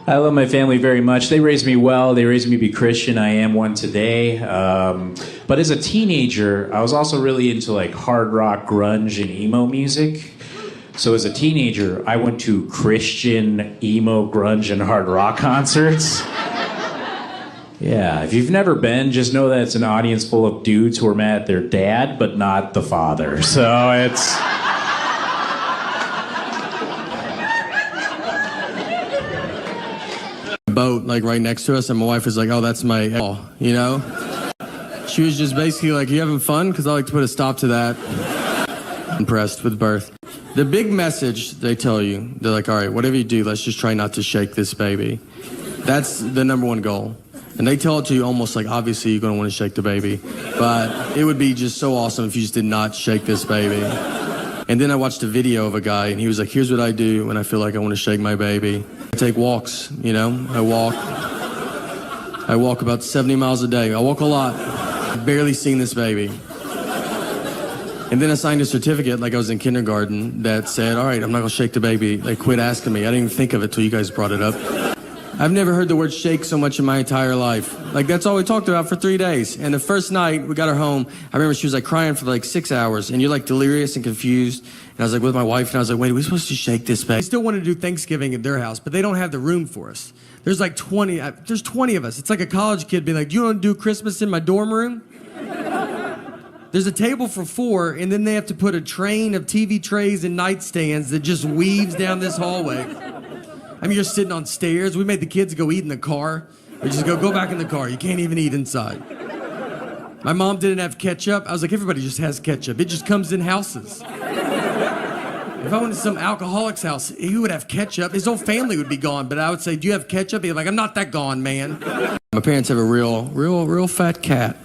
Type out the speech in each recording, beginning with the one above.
I love my family very much. They raised me well. They raised me to be Christian. I am one today. But as a teenager, I was also really into like hard rock, grunge, and emo music. So as a teenager, I went to Christian, emo, grunge, and hard rock concerts. Yeah, if you've never been, just know that it's an audience full of dudes who are mad at their dad, but not the father. So it's... boat like right next to us, and my wife was like, oh, that's my you know, she was just basically like, you having fun? Because I like to put a stop to that. Impressed with birth. The big message they tell you, they're like, all right, whatever you do, let's just try not to shake this baby. That's the number one goal. And they tell it to you almost like, obviously you're going to want to shake the baby, but it would be just so awesome if you just did not shake this baby. And then I watched a video of a guy, and he was like, here's what I do when I feel like I want to shake my baby. I take walks, you know, I walk about 70 miles a day. I walk a lot. I've barely seen this baby. And then I signed a certificate like I was in kindergarten that said, all right, I'm not going to shake the baby. Like, quit asking me. I didn't even think of it till you guys brought it up. I've never heard the word shake so much in my entire life. Like, that's all we talked about for 3 days. And the first night we got her home, I remember she was like crying for like 6 hours, and you're like delirious and confused. And I was like with my wife, and I was like, wait, are we supposed to shake this baby? I still want to do Thanksgiving at their house, but they don't have the room for us. There's like 20 of us. It's like a college kid being like, do you want to do Christmas in my dorm room? There's a table for 4, and then they have to put a train of TV trays and nightstands that just weaves down this hallway. I mean, you're sitting on stairs. We made the kids go eat in the car. We just go back in the car. You can't even eat inside. My mom didn't have ketchup. I was like, everybody just has ketchup. It just comes in houses. If I went to some alcoholic's house, he would have ketchup. His whole family would be gone. But I would say, do you have ketchup? He'd be like, I'm not that gone, man. My parents have a real fat cat.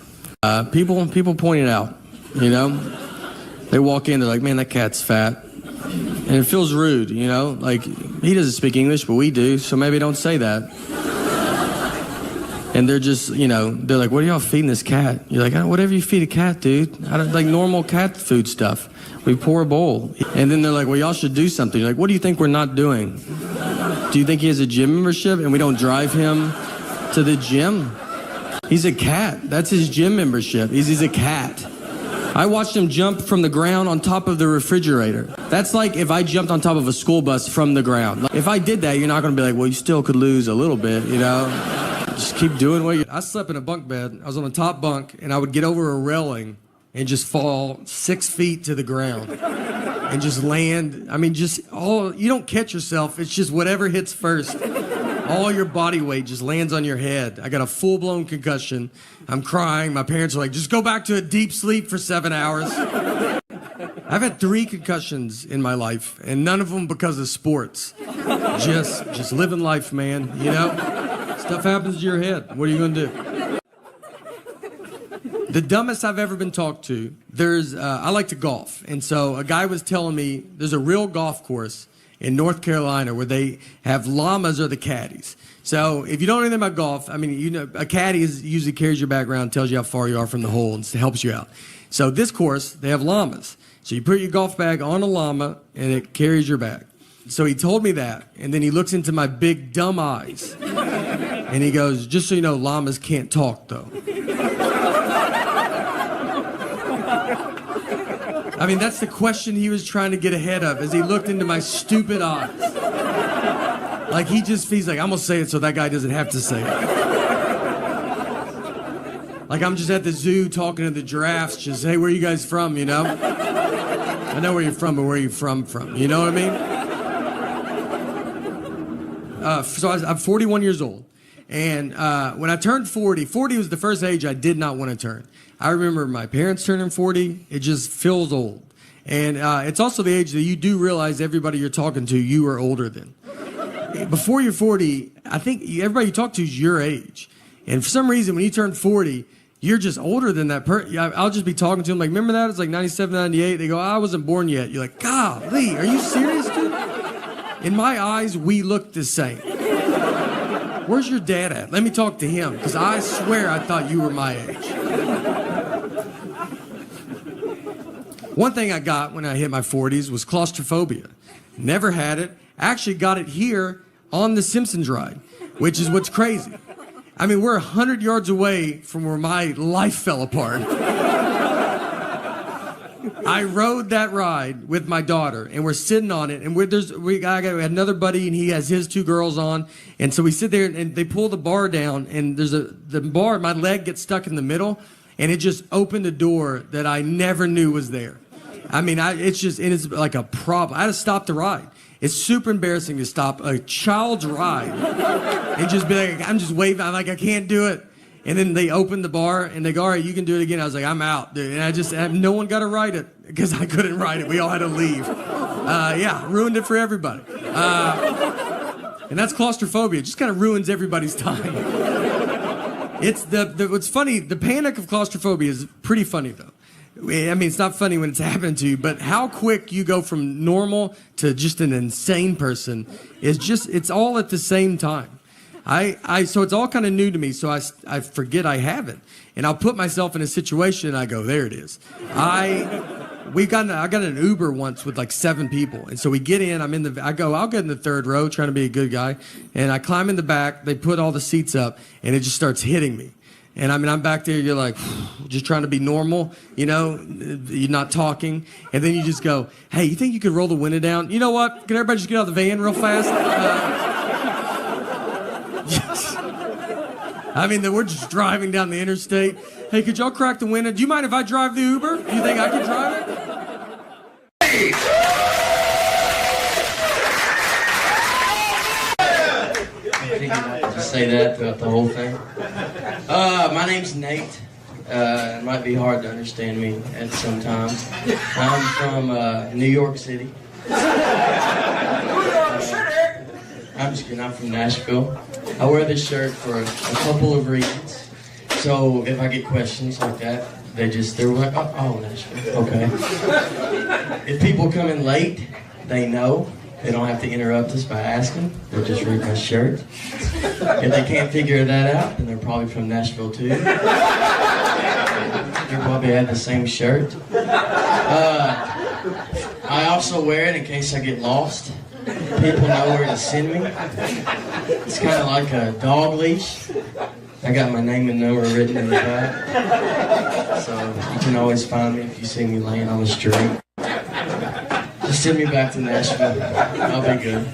People point it out, you know? They walk in, they're like, man, that cat's fat. And it feels rude, you know? Like, he doesn't speak English, but we do, so maybe don't say that. And they're just, you know, they're like, what are y'all feeding this cat? You're like, oh, whatever you feed a cat, dude. I don't, like normal cat food stuff. We pour a bowl. And then they're like, well, y'all should do something. You're like, what do you think we're not doing? Do you think he has a gym membership and we don't drive him to the gym? He's a cat. That's his gym membership. He's a cat. I watched him jump from the ground on top of the refrigerator. That's like if I jumped on top of a school bus from the ground. Like, if I did that, you're not going to be like, well, you still could lose a little bit, you know? Just keep doing what you... I slept in a bunk bed. I was on the top bunk, and I would get over a railing and just fall 6 feet to the ground and just land. I mean, you don't catch yourself. It's just whatever hits first. All your body weight just lands on your head. I got a full-blown concussion. I'm crying. My parents are like, just go back to a deep sleep for 7 hours. I've had 3 concussions in my life, and none of them because of sports. Just living life, man, you know? Stuff happens to your head. What are you going to do? The dumbest I've ever been talked to, I like to golf. And so a guy was telling me there's a real golf course in North Carolina where they have llamas are the caddies. So if you don't know anything about golf, I mean, you know, a caddy usually carries your bag around, tells you how far you are from the hole, and helps you out. So this course, they have llamas. So you put your golf bag on a llama, and it carries your bag. So he told me that, and then he looks into my big, dumb eyes, and he goes, just so you know, llamas can't talk, though. I mean, that's the question he was trying to get ahead of as he looked into my stupid eyes. Like, he's like, I'm going to say it so that guy doesn't have to say it. Like, I'm just at the zoo talking to the giraffes, just, hey, where are you guys from, you know? I know where you're from, but where are you from? You know what I mean? So I'm 41 years old. And when I turned 40 was the first age I did not want to turn. I remember my parents turning 40. It just feels old. And it's also the age that you do realize everybody you're talking to, you are older than. Before you're 40, I think everybody you talk to is your age. And for some reason, when you turn 40, you're just older than that person. I'll just be talking to them like, remember that? It's like 97, 98. They go, I wasn't born yet. You're like, golly, are you serious, dude? In my eyes, we look the same. Where's your dad at? Let me talk to him, because I swear I thought you were my age. One thing I got when I hit my 40s was claustrophobia. Never had it. Actually got it here on the Simpsons ride, which is what's crazy. I mean, we're 100 yards away from where my life fell apart. I rode that ride with my daughter, and we're sitting on it, and we got another buddy, and he has his 2 girls on, and so we sit there, and they pull the bar down, and the bar, my leg gets stuck in the middle, and it just opened a door that I never knew was there. I mean, it's like a problem. I had to stop the ride. It's super embarrassing to stop a child's ride and just be like, I'm just waving. I'm like, I can't do it. And then they opened the bar and they go, all right, you can do it again. I was like, I'm out, dude. And no one got to ride it because I couldn't ride it. We all had to leave. Ruined it for everybody. And that's claustrophobia. It just kind of ruins everybody's time. It's what's funny, the panic of claustrophobia is pretty funny though. I mean, it's not funny when it's happened to you, but how quick you go from normal to just an insane person is it's all at the same time. So it's all kind of new to me, so I forget I have it. And I'll put myself in a situation and I go, there it is. I got an Uber once with like 7 people. And so we get in, I'll get in the 3rd row trying to be a good guy. And I climb in the back, they put all the seats up and it just starts hitting me. And I mean, I'm back there, you're like, just trying to be normal, you're not talking. And then you just go, hey, you think you could roll the window down? You know what? Can everybody just get out of the van real fast? I mean, we're just driving down the interstate. Hey, could y'all crack the window? Do you mind if I drive the Uber? Do you think I can drive it? I think you have to say that throughout the whole thing. My name's Nate. It might be hard to understand me at some times. I'm from New York City. I'm just kidding, I'm from Nashville. I wear this shirt for a couple of reasons. So if I get questions like that, they're like, oh, Nashville, okay. If people come in late, they know. They don't have to interrupt us by asking. They'll just read my shirt. If they can't figure that out, then they're probably from Nashville too. They probably have the same shirt. I also wear it in case I get lost. People know where to send me. It's kind of like a dog leash. I got my name and number written in the back. So you can always find me if you see me laying on the street. Just send me back to Nashville. I'll be good.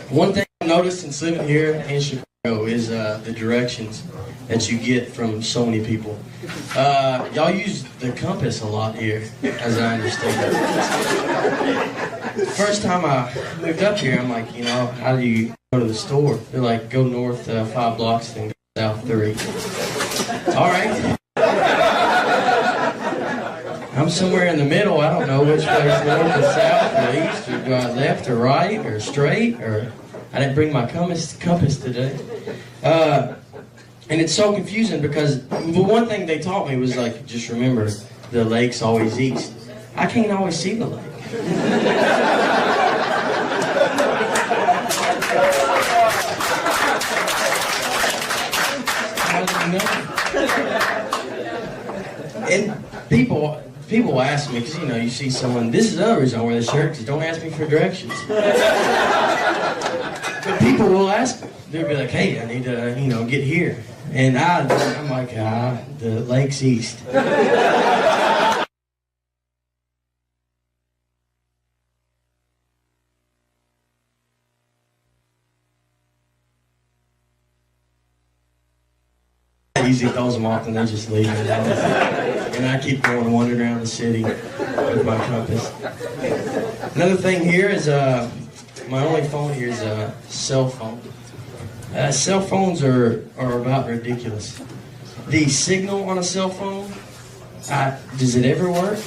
One thing I've noticed since living here in Chicago is the directions that you get from so many people. Y'all use the compass a lot here, as I understand it. First time I moved up here, I'm like, how do you go to the store? They're like, go north 5 blocks, then go south 3. All right. I'm somewhere in the middle. I don't know which way is north or south or east, or do I left or right or straight, or I didn't bring my compass today. And it's so confusing because the one thing they taught me was like, just remember, the lake's always east. I can't always see the lake. How do you know? And people ask me, because you see someone, this is another reason I wear this shirt, because don't ask me for directions. But people will ask me. They'll be like, hey, I need to, get here. And I'm like, the lake's east. Easy throws them off and they just leave it. And I keep going and wandering around the city with my compass. Another thing here is my only phone here is a cell phone. Cell phones are about ridiculous. The signal on a cell phone, does it ever work?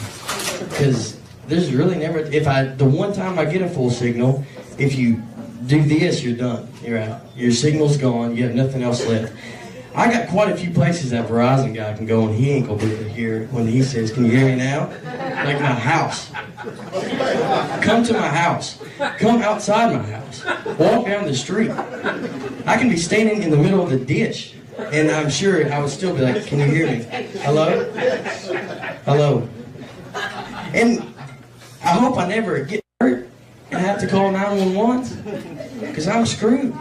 Because there's really never, the one time I get a full signal, if you do this, you're done. You're out. Your signal's gone. You have nothing else left. I got quite a few places that Verizon guy can go and he ain't gonna be able to hear when he says, can you hear me now? Like my house. Come to my house. Come outside my house. Walk down the street. I can be standing in the middle of the ditch and I'm sure I would still be like, can you hear me? Hello? Hello? And I hope I never get hurt and have to call 911. because I'm screwed.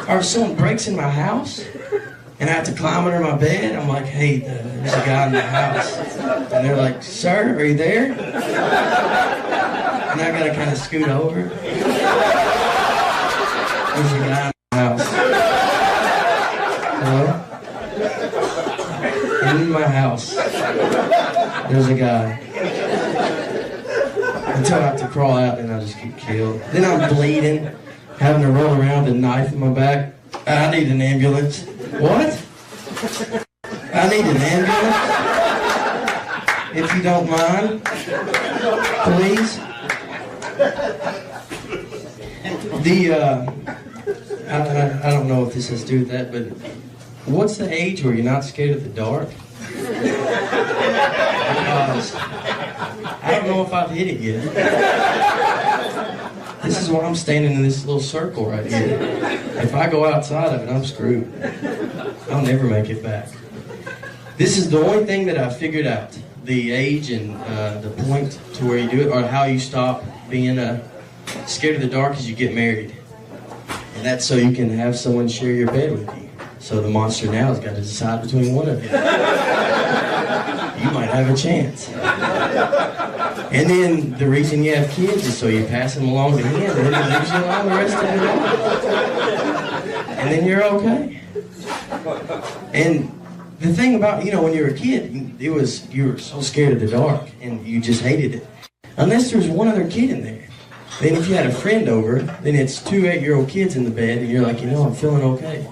Or if someone breaks in my house and I have to climb under my bed, I'm like, hey, there's a guy in the house. And they're like, sir, are you there? And I gotta kind of scoot over. There's a guy in the house. Hello? In my house, there's a guy. Until I have to crawl out, and I just get killed. Then I'm bleeding, having to roll around with a knife in my back. I need an ambulance. What? I need an ambulance? If you don't mind, please. I don't know if this has to do with that, but what's the age where you're not scared of the dark? Because I don't know if I've hit it yet. This is why I'm standing in this little circle right here. If I go outside of it, I'm screwed. I'll never make it back. This is the only thing that I figured out. The age and the point to where you do it, or how you stop being scared of the dark, is you get married. And that's so you can have someone share your bed with you. So the monster now has got to decide between one of you. You might have a chance. And then the reason you have kids is so you pass them along to him, and then he leaves you alone the rest of the day. And then you're okay. And the thing about, when you were a kid, you were so scared of the dark, and you just hated it. Unless there's one other kid in there. Then if you had a friend over, then it's 2 8-year-old kids in the bed, and you're like, I'm feeling okay.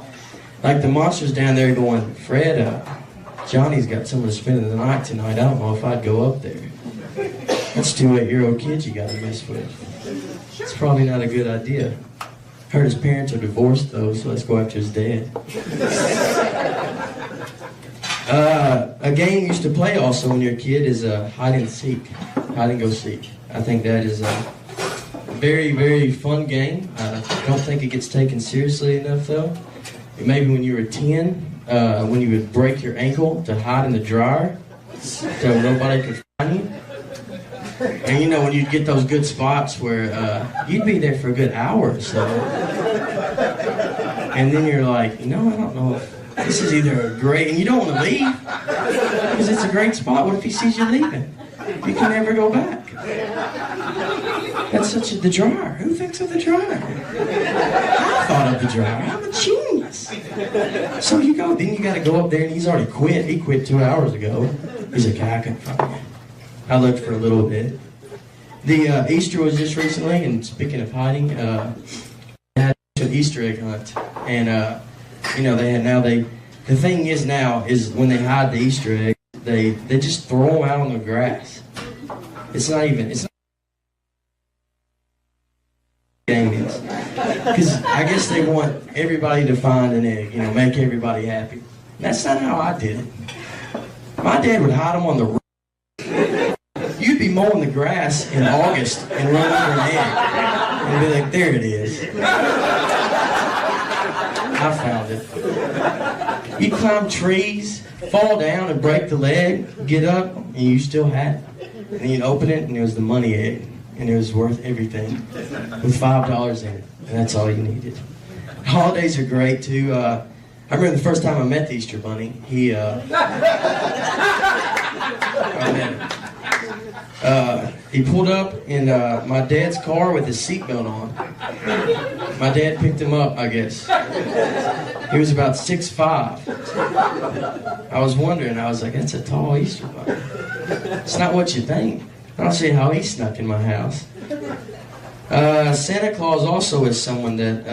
Like the monster's down there going, Fred, Johnny's got someone to spend the night tonight. I don't know if I'd go up there. That's 2 8-year-old kids you gotta mess with. It's probably not a good idea. Heard his parents are divorced though, so let's go after his dad. A game you used to play also when you're a kid is hide and seek, hide and go seek. I think that is a very, very fun game. I don't think it gets taken seriously enough though. Maybe when you were 10, when you would break your ankle to hide in the dryer so nobody could find you. And when you'd get those good spots where you'd be there for a good hour or so. And then you're like, I don't know if this is either a great, and you don't want to leave because it's a great spot. What if he sees you leaving? You can never go back. That's the dryer. Who thinks of the dryer? I thought of the dryer. I'm a genius. So you go, then you got to go up there, and he's already quit. He quit 2 hours ago. He's like, I couldn't find you. I looked for a little bit. The Easter was just recently, and speaking of hiding, they had an Easter egg hunt, and the thing is now is when they hide the Easter egg, they just throw them out on the grass. It's not game is. Because I guess they want everybody to find an egg, make everybody happy. That's not how I did it. My dad would hide them on the roof. You'd be mowing the grass in August and run over an egg and be like, there it is. I found it. You'd climb trees, fall down and break the leg, get up, and you still had it. And you'd open it, and it was the money egg. And it was worth everything, with $5 in it, and that's all you needed. Holidays are great too. I remember the first time I met the Easter Bunny. He pulled up in my dad's car with his seatbelt on. My dad picked him up, I guess. He was about 6'5". I was wondering. I was like, that's a tall Easter Bunny. It's not what you think. I don't see how he snuck in my house. Santa Claus also is someone that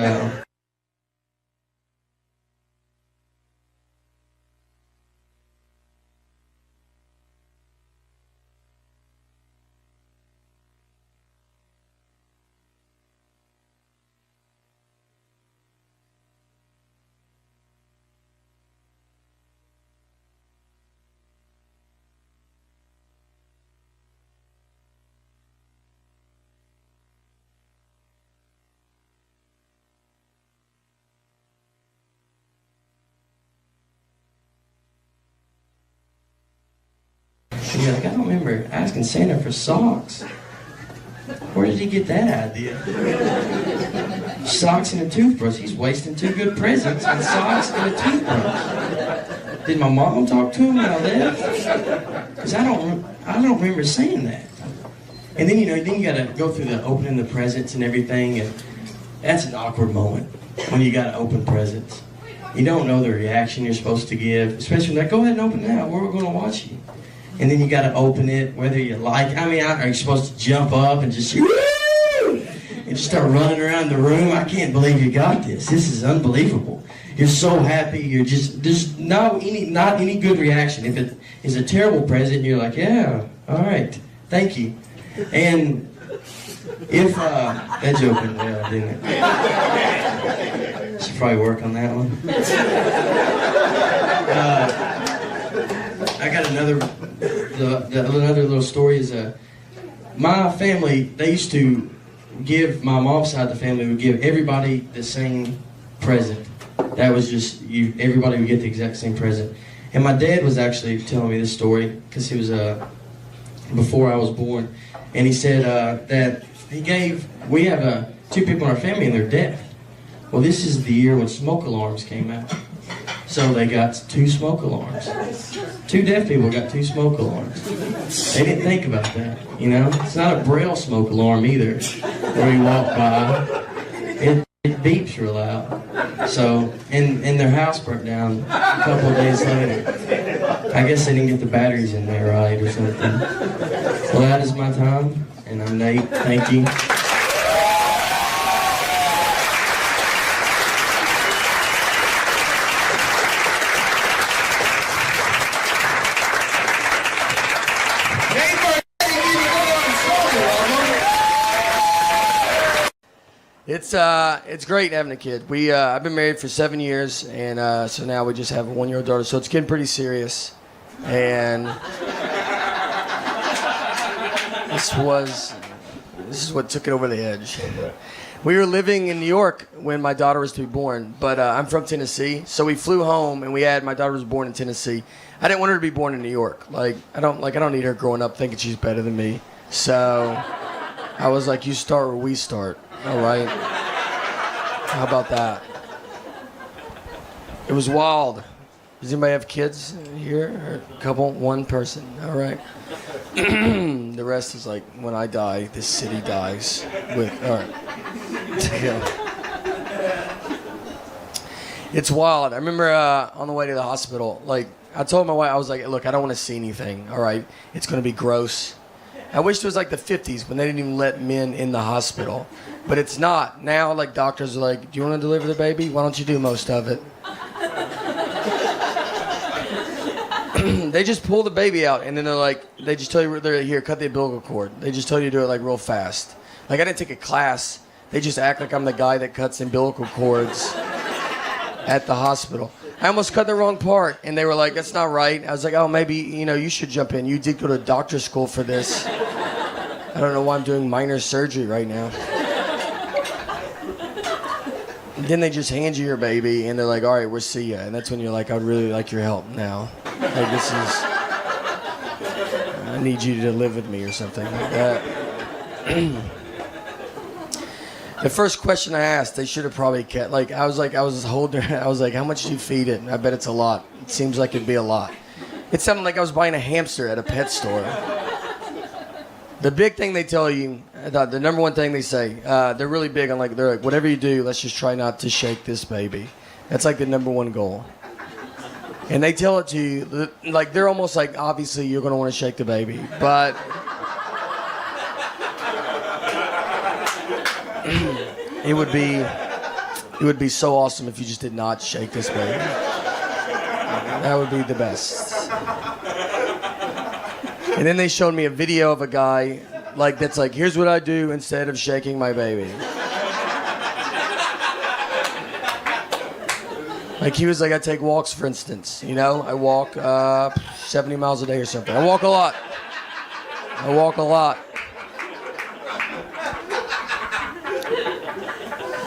And you're like, I don't remember asking Santa for socks. Where did he get that idea? socks and a toothbrush. He's wasting 2 good presents on socks and a toothbrush. Did my mom talk to him when I left? Because I don't remember saying that. And then, then you gotta go through the opening the presents and everything, and that's an awkward moment when you gotta open presents. You don't know the reaction you're supposed to give, especially when they're like, go ahead and open it now, we're gonna watch you. And then you gotta open it, whether you like, are you supposed to jump up and just, woo! And just start running around the room? I can't believe you got this. This is unbelievable. You're so happy, there's not any good reaction. If it is a terrible present, you're like, yeah, all right, thank you. And if, that joke went well, didn't it? Should probably work on that one. I got another little story is, my family, they used to give, my mom's side of the family would give everybody the same present. That was just, everybody would get the exact same present. And my dad was actually telling me this story, because he was, before I was born. And he said that we have 2 people in our family and they're deaf. Well, this is the year when smoke alarms came out. So they got 2 smoke alarms. 2 deaf people got 2 smoke alarms. They didn't think about that, It's not a Braille smoke alarm either, where you walk by. It beeps real loud. So, and their house burnt down a couple of days later. I guess they didn't get the batteries in there right or something. Well, that is my time, and I'm Nate. Thank you. It's great having a kid. I've been married for 7 years, and so now we just have a 1-year-old daughter. So it's getting pretty serious, and this is what took it over the edge. We were living in New York when my daughter was to be born, but I'm from Tennessee, so we flew home and my daughter was born in Tennessee. I didn't want her to be born in New York. I don't need her growing up thinking she's better than me. So I was like, you start where we start. All right. How about that? It was wild. Does anybody have kids here? Or a couple? One person. All right. The rest is like, when I die, this city dies. All right. It's wild. I remember on the way to the hospital, I told my wife, I was like, look, I don't want to see anything. All right. It's going to be gross. I wish it was like the 50s when they didn't even let men in the hospital. But it's not. Now, doctors are like, do you want to deliver the baby? Why don't you do most of it? They just pull the baby out, and then they just tell you, they're here, cut the umbilical cord. They just tell you to do it real fast. I didn't take a class. They just act like I'm the guy that cuts umbilical cords at the hospital. I almost cut the wrong part, and they were like, that's not right. I was like, oh, maybe, you should jump in. You did go to doctor school for this. I don't know why I'm doing minor surgery right now. Then they just hand you your baby, and they're like, all right, we'll see ya. And that's when you're like, I'd really like your help now. I need you to live with me or something like that. The first question I asked, they should have probably kept, I was holding her, I was like, how much do you feed it? I bet it's a lot. It seems like it'd be a lot. It sounded like I was buying a hamster at a pet store. The big thing they tell you, the number one thing they say, they're really big on they're like, whatever you do, let's just try not to shake this baby. That's the number one goal. And they tell it to you, they're almost like, obviously you're going to want to shake the baby. But it would be so awesome if you just did not shake this baby. That would be the best. And then they showed me a video of a guy that's here's what I do instead of shaking my baby. He was like, I take walks, for instance. I walk 70 miles a day or something. I walk a lot.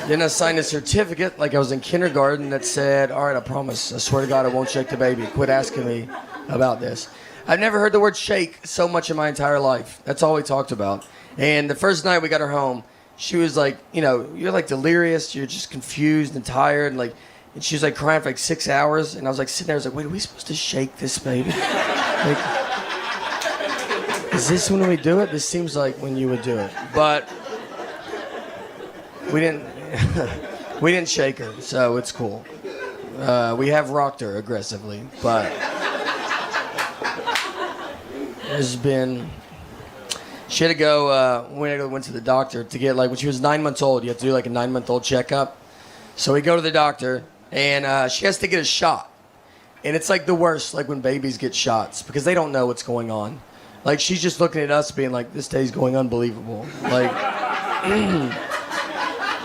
Then I signed a certificate I was in kindergarten that said, all right, I promise, I swear to God I won't shake the baby. Quit asking me about this. I've never heard the word shake so much in my entire life. That's all we talked about. And the first night we got her home, she was like, you know, you're like delirious, you're just confused and tired, and like, and she was like crying for like 6 hours, and I was like sitting there, I was like, wait, are we supposed to shake this baby? Like, is this when we do it? This seems like when you would do it, but we didn't. We didn't shake her, so it's cool. We have rocked her aggressively, but there's been. She had to go. Went to the doctor to get like when she was 9 months old. You have to do like a 9-month-old checkup. So we go to the doctor, and she has to get a shot, and it's like the worst, like when babies get shots because they don't know what's going on. Like she's just looking at us, being like, "This day's going unbelievable." Like.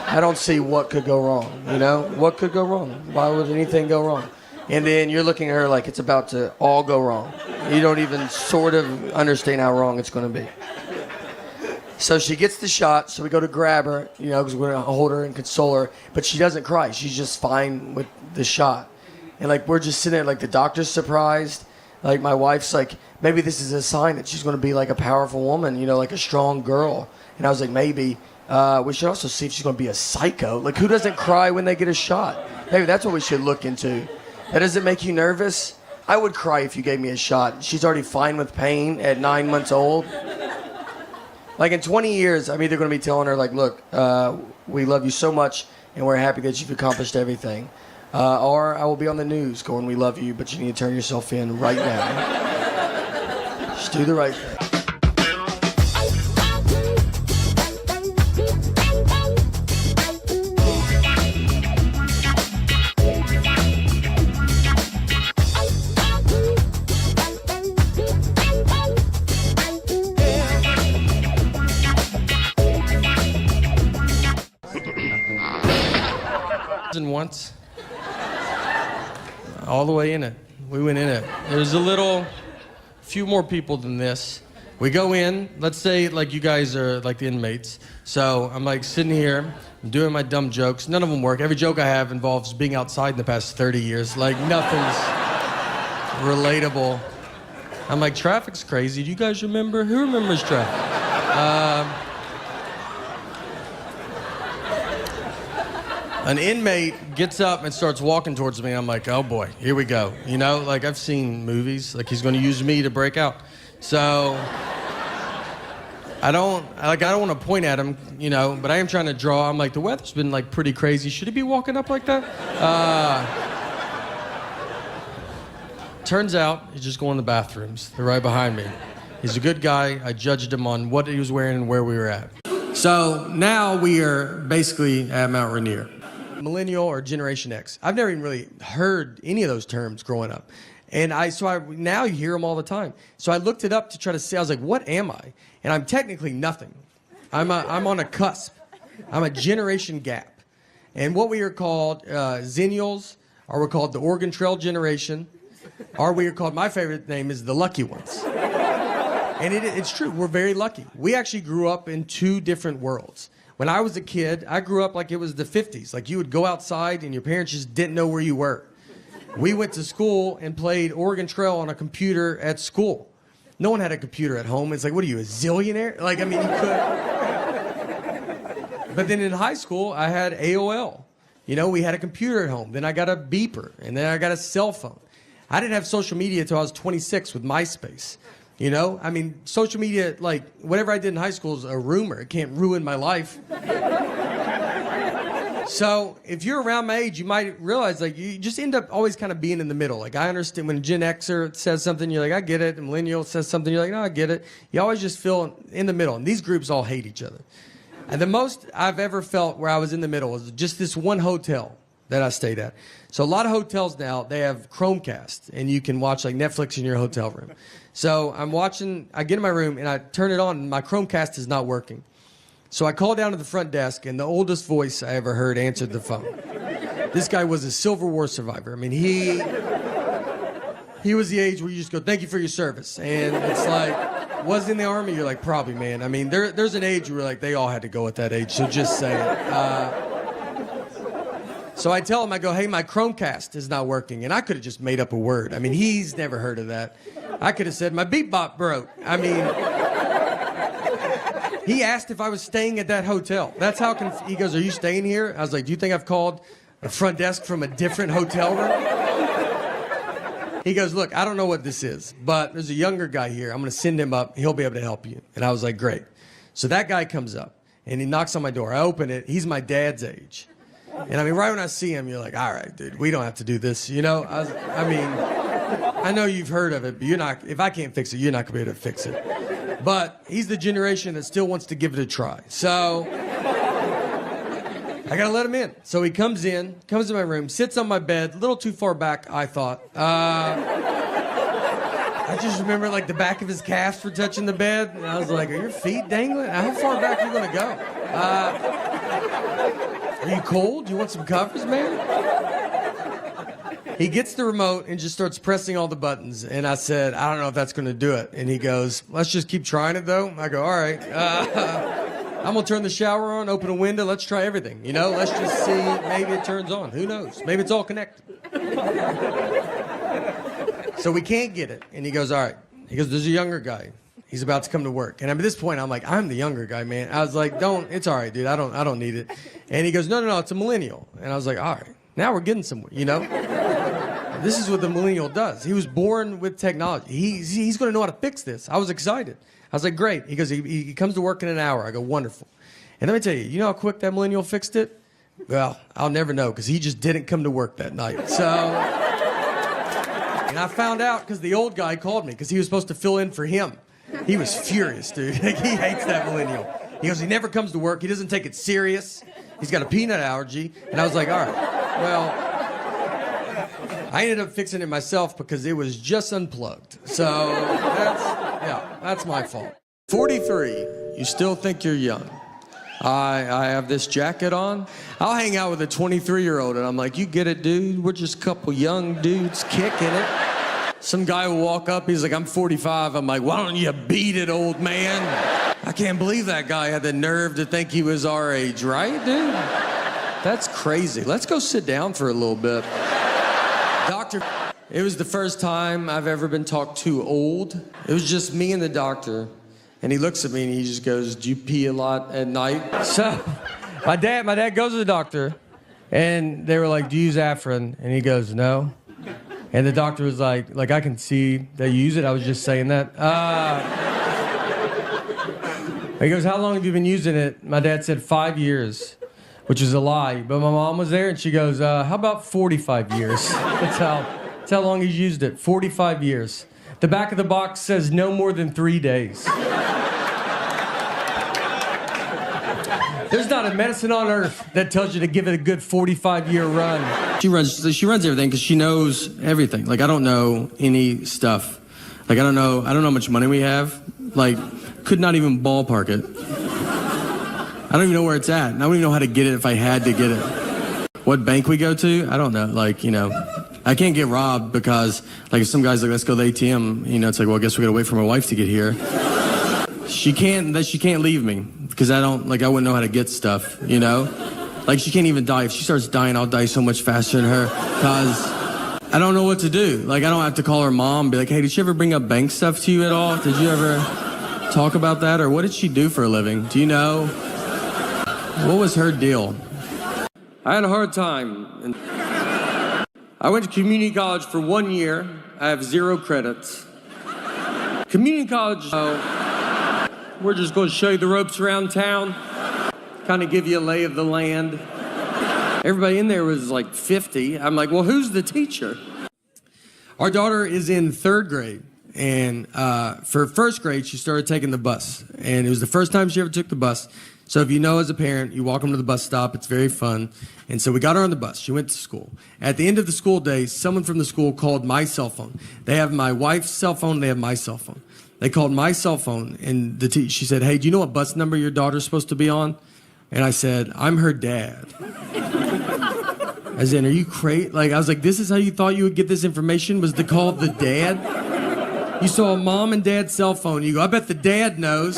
I don't see what could go wrong, you know? What could go wrong? Why would anything go wrong? And then you're looking at her like it's about to all go wrong. You don't even sort of understand how wrong it's going to be. So she gets the shot, so we go to grab her, you know, because we're going to hold her and console her. But she doesn't cry. She's just fine with the shot. And, like, we're just sitting there, like, the doctor's surprised. Like, my wife's like, maybe this is a sign that she's going to be, like, a powerful woman, you know, like a strong girl. And I was like, maybe. We should also see if she's going to be a psycho. Like, who doesn't cry when they get a shot? Maybe that's what we should look into. That doesn't make you nervous? I would cry if you gave me a shot. She's already fine with pain at 9 months old. Like, in 20 years, I'm either going to be telling her, like, look, we love you so much, and we're happy that you've accomplished everything. Or I will be on the news going, we love you, but you need to turn yourself in right now. Just do the right thing. Once, all the way in it. We went in it. There's a few more people than this. We go in, let's say like you guys are like the inmates. So I'm like sitting here, I'm doing my dumb jokes. None of them work. Every joke I have involves being outside in the past 30 years. Like nothing's relatable. I'm like, traffic's crazy. Do you guys remember? Who remembers traffic? An inmate gets up and starts walking towards me. I'm like, oh boy, here we go. You know, like I've seen movies, like he's gonna use me to break out. So I don't want to point at him, you know, but I am trying to draw. I'm like, the weather's been like pretty crazy. Should he be walking up like that? Turns out he's just going to the bathrooms. They're right behind me. He's a good guy. I judged him on what he was wearing and where we were at. So now we are basically at Mount Rainier. Millennial or Generation X. I've never even really heard any of those terms growing up. And now you hear them all the time. So I looked it up to try to see, I was like, what am I? And I'm technically nothing. I'm on a cusp. I'm a generation gap. And what we are called Zennials, or we're called the Oregon Trail Generation, or we are called, my favorite name is the Lucky Ones. And it's true, we're very lucky. We actually grew up in two different worlds. When I was a kid, I grew up like it was the 50s. Like you would go outside and your parents just didn't know where you were. We went to school and played Oregon Trail on a computer at school. No one had a computer at home. It's like, what are you, a zillionaire? Like, I mean, you could. But then in high school, I had AOL. You know, we had a computer at home. Then I got a beeper. And then I got a cell phone. I didn't have social media until I was 26 with MySpace. You know, I mean, social media, like, whatever I did in high school is a rumor. It can't ruin my life. So if you're around my age, you might realize, like, you just end up always kind of being in the middle. Like, I understand when a Gen Xer says something, you're like, I get it. And Millennial says something, you're like, no, I get it. You always just feel in the middle. And these groups all hate each other. And the most I've ever felt where I was in the middle was just this one hotel that I stayed at. So a lot of hotels now, they have Chromecast, and you can watch like Netflix in your hotel room. So I get in my room and I turn it on and my Chromecast is not working. So I call down to the front desk and the oldest voice I ever heard answered the phone. This guy was a Civil War survivor. I mean, he was the age where you just go, thank you for your service. And it's like, was in the Army? You're like, probably, man. I mean, there's an age where like they all had to go at that age, so just say it. So I tell him, I go, hey, my Chromecast is not working. And I could have just made up a word. I mean, he's never heard of that. I could have said, my beep bop broke. I mean, He asked if I was staying at that hotel. That's how he goes, are you staying here? I was like, do you think I've called the front desk from a different hotel room? He goes, look, I don't know what this is, but there's a younger guy here. I'm going to send him up. He'll be able to help you. And I was like, great. So that guy comes up, and he knocks on my door. I open it. He's my dad's age. And I mean, right when I see him, you're like, all right, dude, we don't have to do this. You know, I know you've heard of it, but if I can't fix it, you're not going to be able to fix it. But he's the generation that still wants to give it a try. So I got to let him in. So he comes in my room, sits on my bed, a little too far back, I thought. I just remember like the back of his calves were touching the bed. And I was like, are your feet dangling? How far back are you going to go? Are you cold? You want some covers, man? He gets the remote and just starts pressing all the buttons. And I said, I don't know if that's going to do it. And he goes, let's just keep trying it, though. I go, all right. I'm going to turn the shower on, open a window. Let's try everything. You know, let's just see. Maybe it turns on. Who knows? Maybe it's all connected. So we can't get it. And he goes, all right. He goes, there's a younger guy. He's about to come to work. And at this point, I'm like, I'm the younger guy, man. I was like, it's all right, dude. I don't need it. And he goes, no, it's a millennial. And I was like, all right. Now we're getting somewhere, you know? This is what the millennial does. He was born with technology. He's going to know how to fix this. I was excited. I was like, great. He goes, he comes to work in an hour. I go, wonderful. And let me tell you, you know how quick that millennial fixed it? Well, I'll never know because he just didn't come to work that night. So, and I found out because the old guy called me because he was supposed to fill in for him. He was furious, dude. He hates that millennial. He goes, he never comes to work. He doesn't take it serious. He's got a peanut allergy. And I was like, all right, well, I ended up fixing it myself because it was just unplugged. So that's my fault. 43, you still think you're young. I have this jacket on. I'll hang out with a 23-year-old and I'm like, you get it, dude? We're just a couple young dudes kicking it. Some guy will walk up, he's like, I'm 45. I'm like, why don't you beat it, old man? I can't believe that guy had the nerve to think he was our age, right, dude? That's crazy. Let's go sit down for a little bit. Doctor, it was the first time I've ever been talked to old. It was just me and the doctor. And he looks at me and he just goes, do you pee a lot at night? So my dad goes to the doctor and they were like, do you use Afrin? And he goes, no. And the doctor was like, I can see that you use it. I was just saying that. He goes, how long have you been using it? My dad said 5 years, which is a lie. But my mom was there and she goes, how about 45 years? That's how long he's used it, 45 years. The back of the box says no more than 3 days. There's not a medicine on earth that tells you to give it a good 45-year run. She runs everything because she knows everything. Like, I don't know any stuff. Like, I don't know how much money we have. Like, could not even ballpark it. I don't even know where it's at. And I wouldn't even know how to get it if I had to get it. What bank we go to? I don't know. Like, you know, I can't get robbed because, like, if some guy's like, let's go to the ATM, you know, it's like, well, I guess we gotta wait for my wife to get here. She can't leave me because I wouldn't know how to get stuff, you know? Like, she can't even die. If she starts dying, I'll die so much faster than her because I don't know what to do. Like, I don't have to call her mom and be like, hey, did she ever bring up bank stuff to you at all? Did you ever talk about that? Or what did she do for a living? Do you know? What was her deal? I had a hard time. I went to community college for 1 year. I have 0 credits. Community college, we're just going to show you the ropes around town, kind of give you a lay of the land. Everybody in there was like 50. I'm like, well, who's the teacher? Our daughter is in 3rd grade, and for 1st grade, she started taking the bus, and it was the first time she ever took the bus. So if you know as a parent, you walk them to the bus stop, it's very fun. And so we got her on the bus. She went to school. At the end of the school day, someone from the school called my cell phone. They have my wife's cell phone, they have my cell phone. They called my cell phone, and she said, hey, do you know what bus number your daughter's supposed to be on? And I said, I'm her dad. As in, are you crazy? Like, I was like, this is how you thought you would get this information, was to call the dad? You saw a mom and dad's cell phone. You go, I bet the dad knows.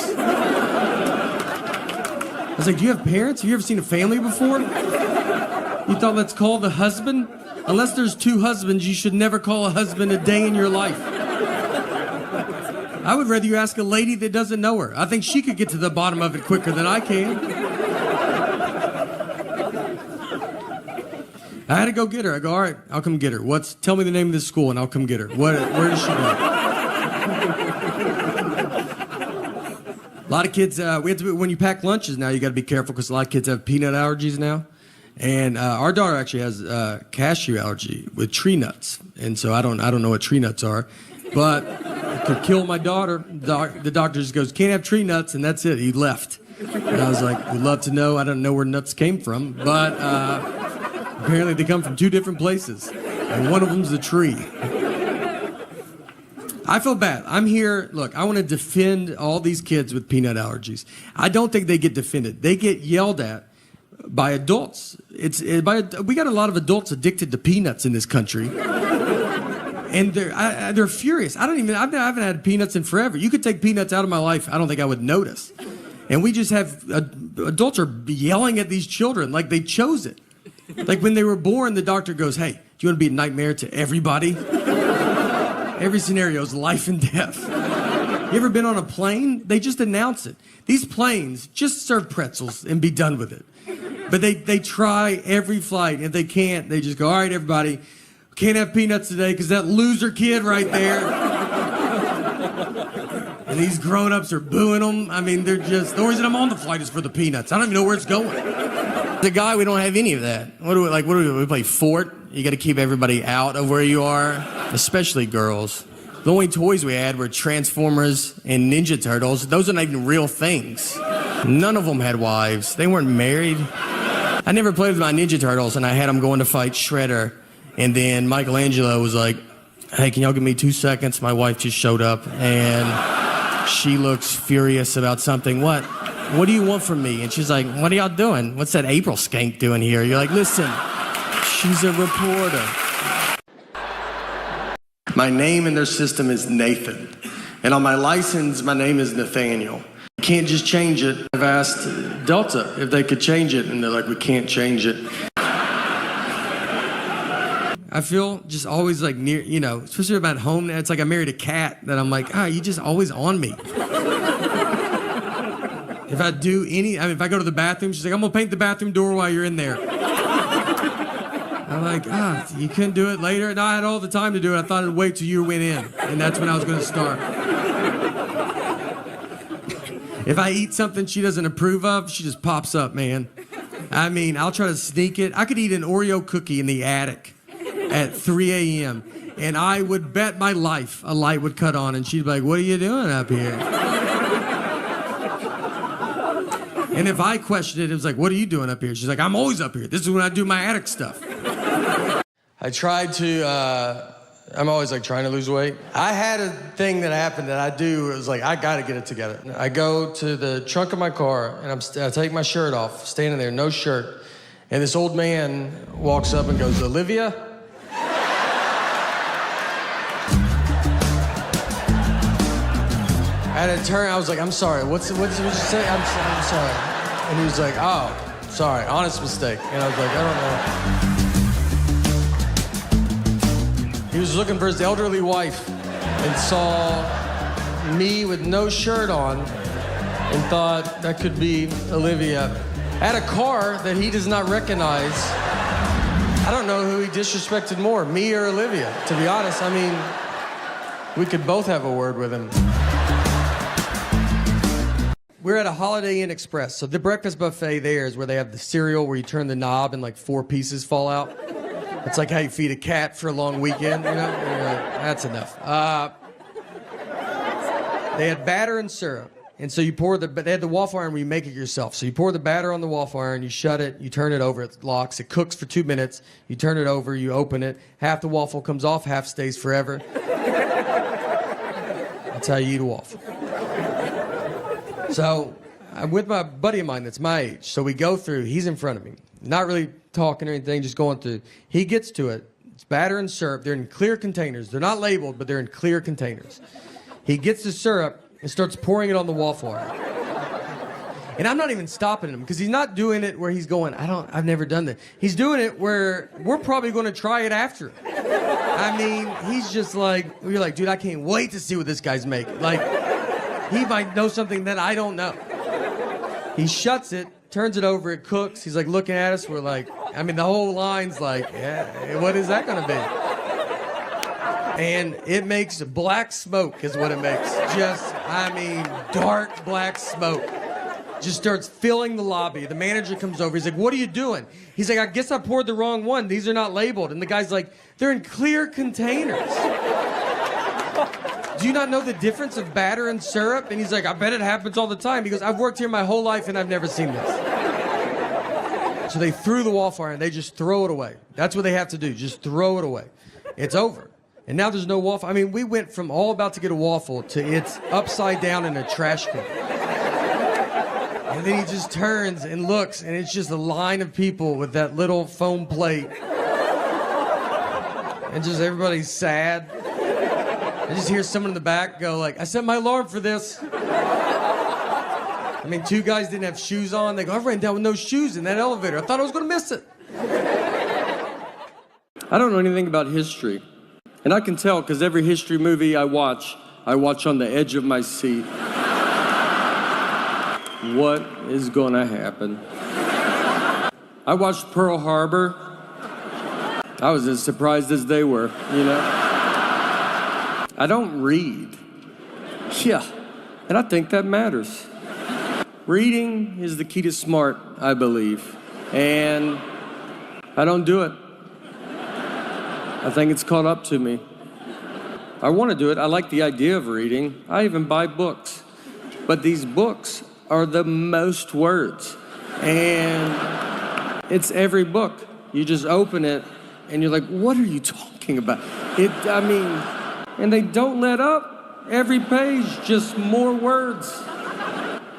I was like, do you have parents? Have you ever seen a family before? You thought, let's call the husband? Unless there's 2 husbands, you should never call a husband a day in your life. I would rather you ask a lady that doesn't know her. I think she could get to the bottom of it quicker than I can. I had to go get her. I go, all right, I'll come get her. Tell me the name of this school and I'll come get her. Where does she go? A lot of kids, when you pack lunches now, you got to be careful because a lot of kids have peanut allergies now. And our daughter actually has cashew allergy with tree nuts. And so I don't know what tree nuts are, but it could kill my daughter. The doctor just goes, can't have tree nuts, and that's it. He left. And I was like, we'd love to know. I don't know where nuts came from, but apparently they come from 2 different places. And one of them's a tree. I feel bad. I'm here. Look, I want to defend all these kids with peanut allergies. I don't think they get defended. They get yelled at by adults. We got a lot of adults addicted to peanuts in this country, and they're furious. I haven't had peanuts in forever. You could take peanuts out of my life. I don't think I would notice. And we just have adults are yelling at these children like they chose it. Like when they were born, the doctor goes, "Hey, do you want to be a nightmare to everybody?" Every scenario is life and death. You ever been on a plane? They just announce it. These planes just serve pretzels and be done with it. But they try every flight. If they can't, they just go, all right, everybody, can't have peanuts today because that loser kid right there. And these grown-ups are booing them. I mean, the reason I'm on the flight is for the peanuts. I don't even know where it's going. The guy, we don't have any of that. What do we play fort? You got to keep everybody out of where you are, especially girls. The only toys we had were Transformers and Ninja Turtles. Those are not even real things. None of them had wives. They weren't married. I never played with my Ninja Turtles, and I had them going to fight Shredder. And then Michelangelo was like, hey, can y'all give me 2 seconds? My wife just showed up, and she looks furious about something. What do you want from me? And she's like, what are y'all doing? What's that April skank doing here? You're like, listen, she's a reporter. My name in their system is Nathan. And on my license, my name is Nathaniel. You can't just change it. I've asked Delta if they could change it, and they're like, we can't change it. I feel just always like near, especially about home now. It's like I married a cat that I'm like, you just always on me. If I if I go to the bathroom, she's like, I'm gonna paint the bathroom door while you're in there. I'm like, you couldn't do it later? No, I had all the time to do it. I thought I'd wait till you went in, and that's when I was gonna start. If I eat something she doesn't approve of, she just pops up, man. I mean, I'll try to sneak it. I could eat an Oreo cookie in the attic at 3 a.m., and I would bet my life a light would cut on, and she'd be like, what are you doing up here? And if I questioned it, it was like, what are you doing up here? She's like, I'm always up here. This is when I do my attic stuff. I tried to, I'm always like trying to lose weight. I had a thing that happened that I do. It was like, I gotta get it together. I go to the trunk of my car and I take my shirt off, standing there, no shirt. And this old man walks up and goes, Olivia? I had to turn, I was like, I'm sorry, what did you say? I'm sorry. And he was like, oh, sorry, honest mistake. And I was like, I don't know. He was looking for his elderly wife and saw me with no shirt on and thought that could be Olivia. I had a car that he does not recognize. I don't know who he disrespected more, me or Olivia, to be honest. I mean, we could both have a word with him. We're at a Holiday Inn Express. So the breakfast buffet there is where they have the cereal where you turn the knob and like 4 pieces fall out. It's like how you feed a cat for a long weekend, you know? And you're like, that's enough. They had batter and syrup. And so they had the waffle iron where you make it yourself. So you pour the batter on the waffle iron, you shut it, you turn it over, it locks, it cooks for 2 minutes, you turn it over, you open it, half the waffle comes off, half stays forever. That's how you eat a waffle. So I'm with my buddy of mine that's my age. So we go through, he's in front of me, not really talking or anything, just going through. He gets to it, it's batter and syrup, they're in clear containers. They're not labeled, but they're in clear containers. He gets the syrup and starts pouring it on the waffle iron. And I'm not even stopping him because he's not doing it where he's going, I've never done that. He's doing it where we're probably going to try it after. I mean, he's just like, you're like, dude, I can't wait to see what this guy's making. Like, He might know something that I don't know. He shuts it, turns it over, it cooks. He's like looking at us. We're like, I mean, the whole line's like, yeah, what is that gonna be? And it makes black smoke is what it makes. Just, I mean, dark black smoke. Just starts filling the lobby. The manager comes over. He's like, what are you doing? He's like, I guess I poured the wrong one. These are not labeled. And the guy's like, they're in clear containers. Do you not know the difference of batter and syrup? And he's like, I bet it happens all the time. He goes, I've worked here my whole life and I've never seen this. So they threw the waffle iron. They just throw it away. That's what they have to do. Just throw it away. It's over. And now there's no waffle. I mean, we went from all about to get a waffle to it's upside down in a trash can. And then he just turns and looks, and it's just a line of people with that little foam plate. And just everybody's sad. I just hear someone in the back go like, I set my alarm for this. I mean, 2 guys didn't have shoes on. They go, I ran down with no shoes in that elevator. I thought I was going to miss it. I don't know anything about history. And I can tell because every history movie I watch on the edge of my seat. What is gonna happen? I watched Pearl Harbor. I was as surprised as they were, you know? I don't read. Yeah, and I think that matters. Reading is the key to smart, I believe. And I don't do it. I think it's caught up to me. I want to do it. I like the idea of reading. I even buy books. But these books are the most words. And it's every book. You just open it and you're like, what are you talking about? And they don't let up. Every page, just more words.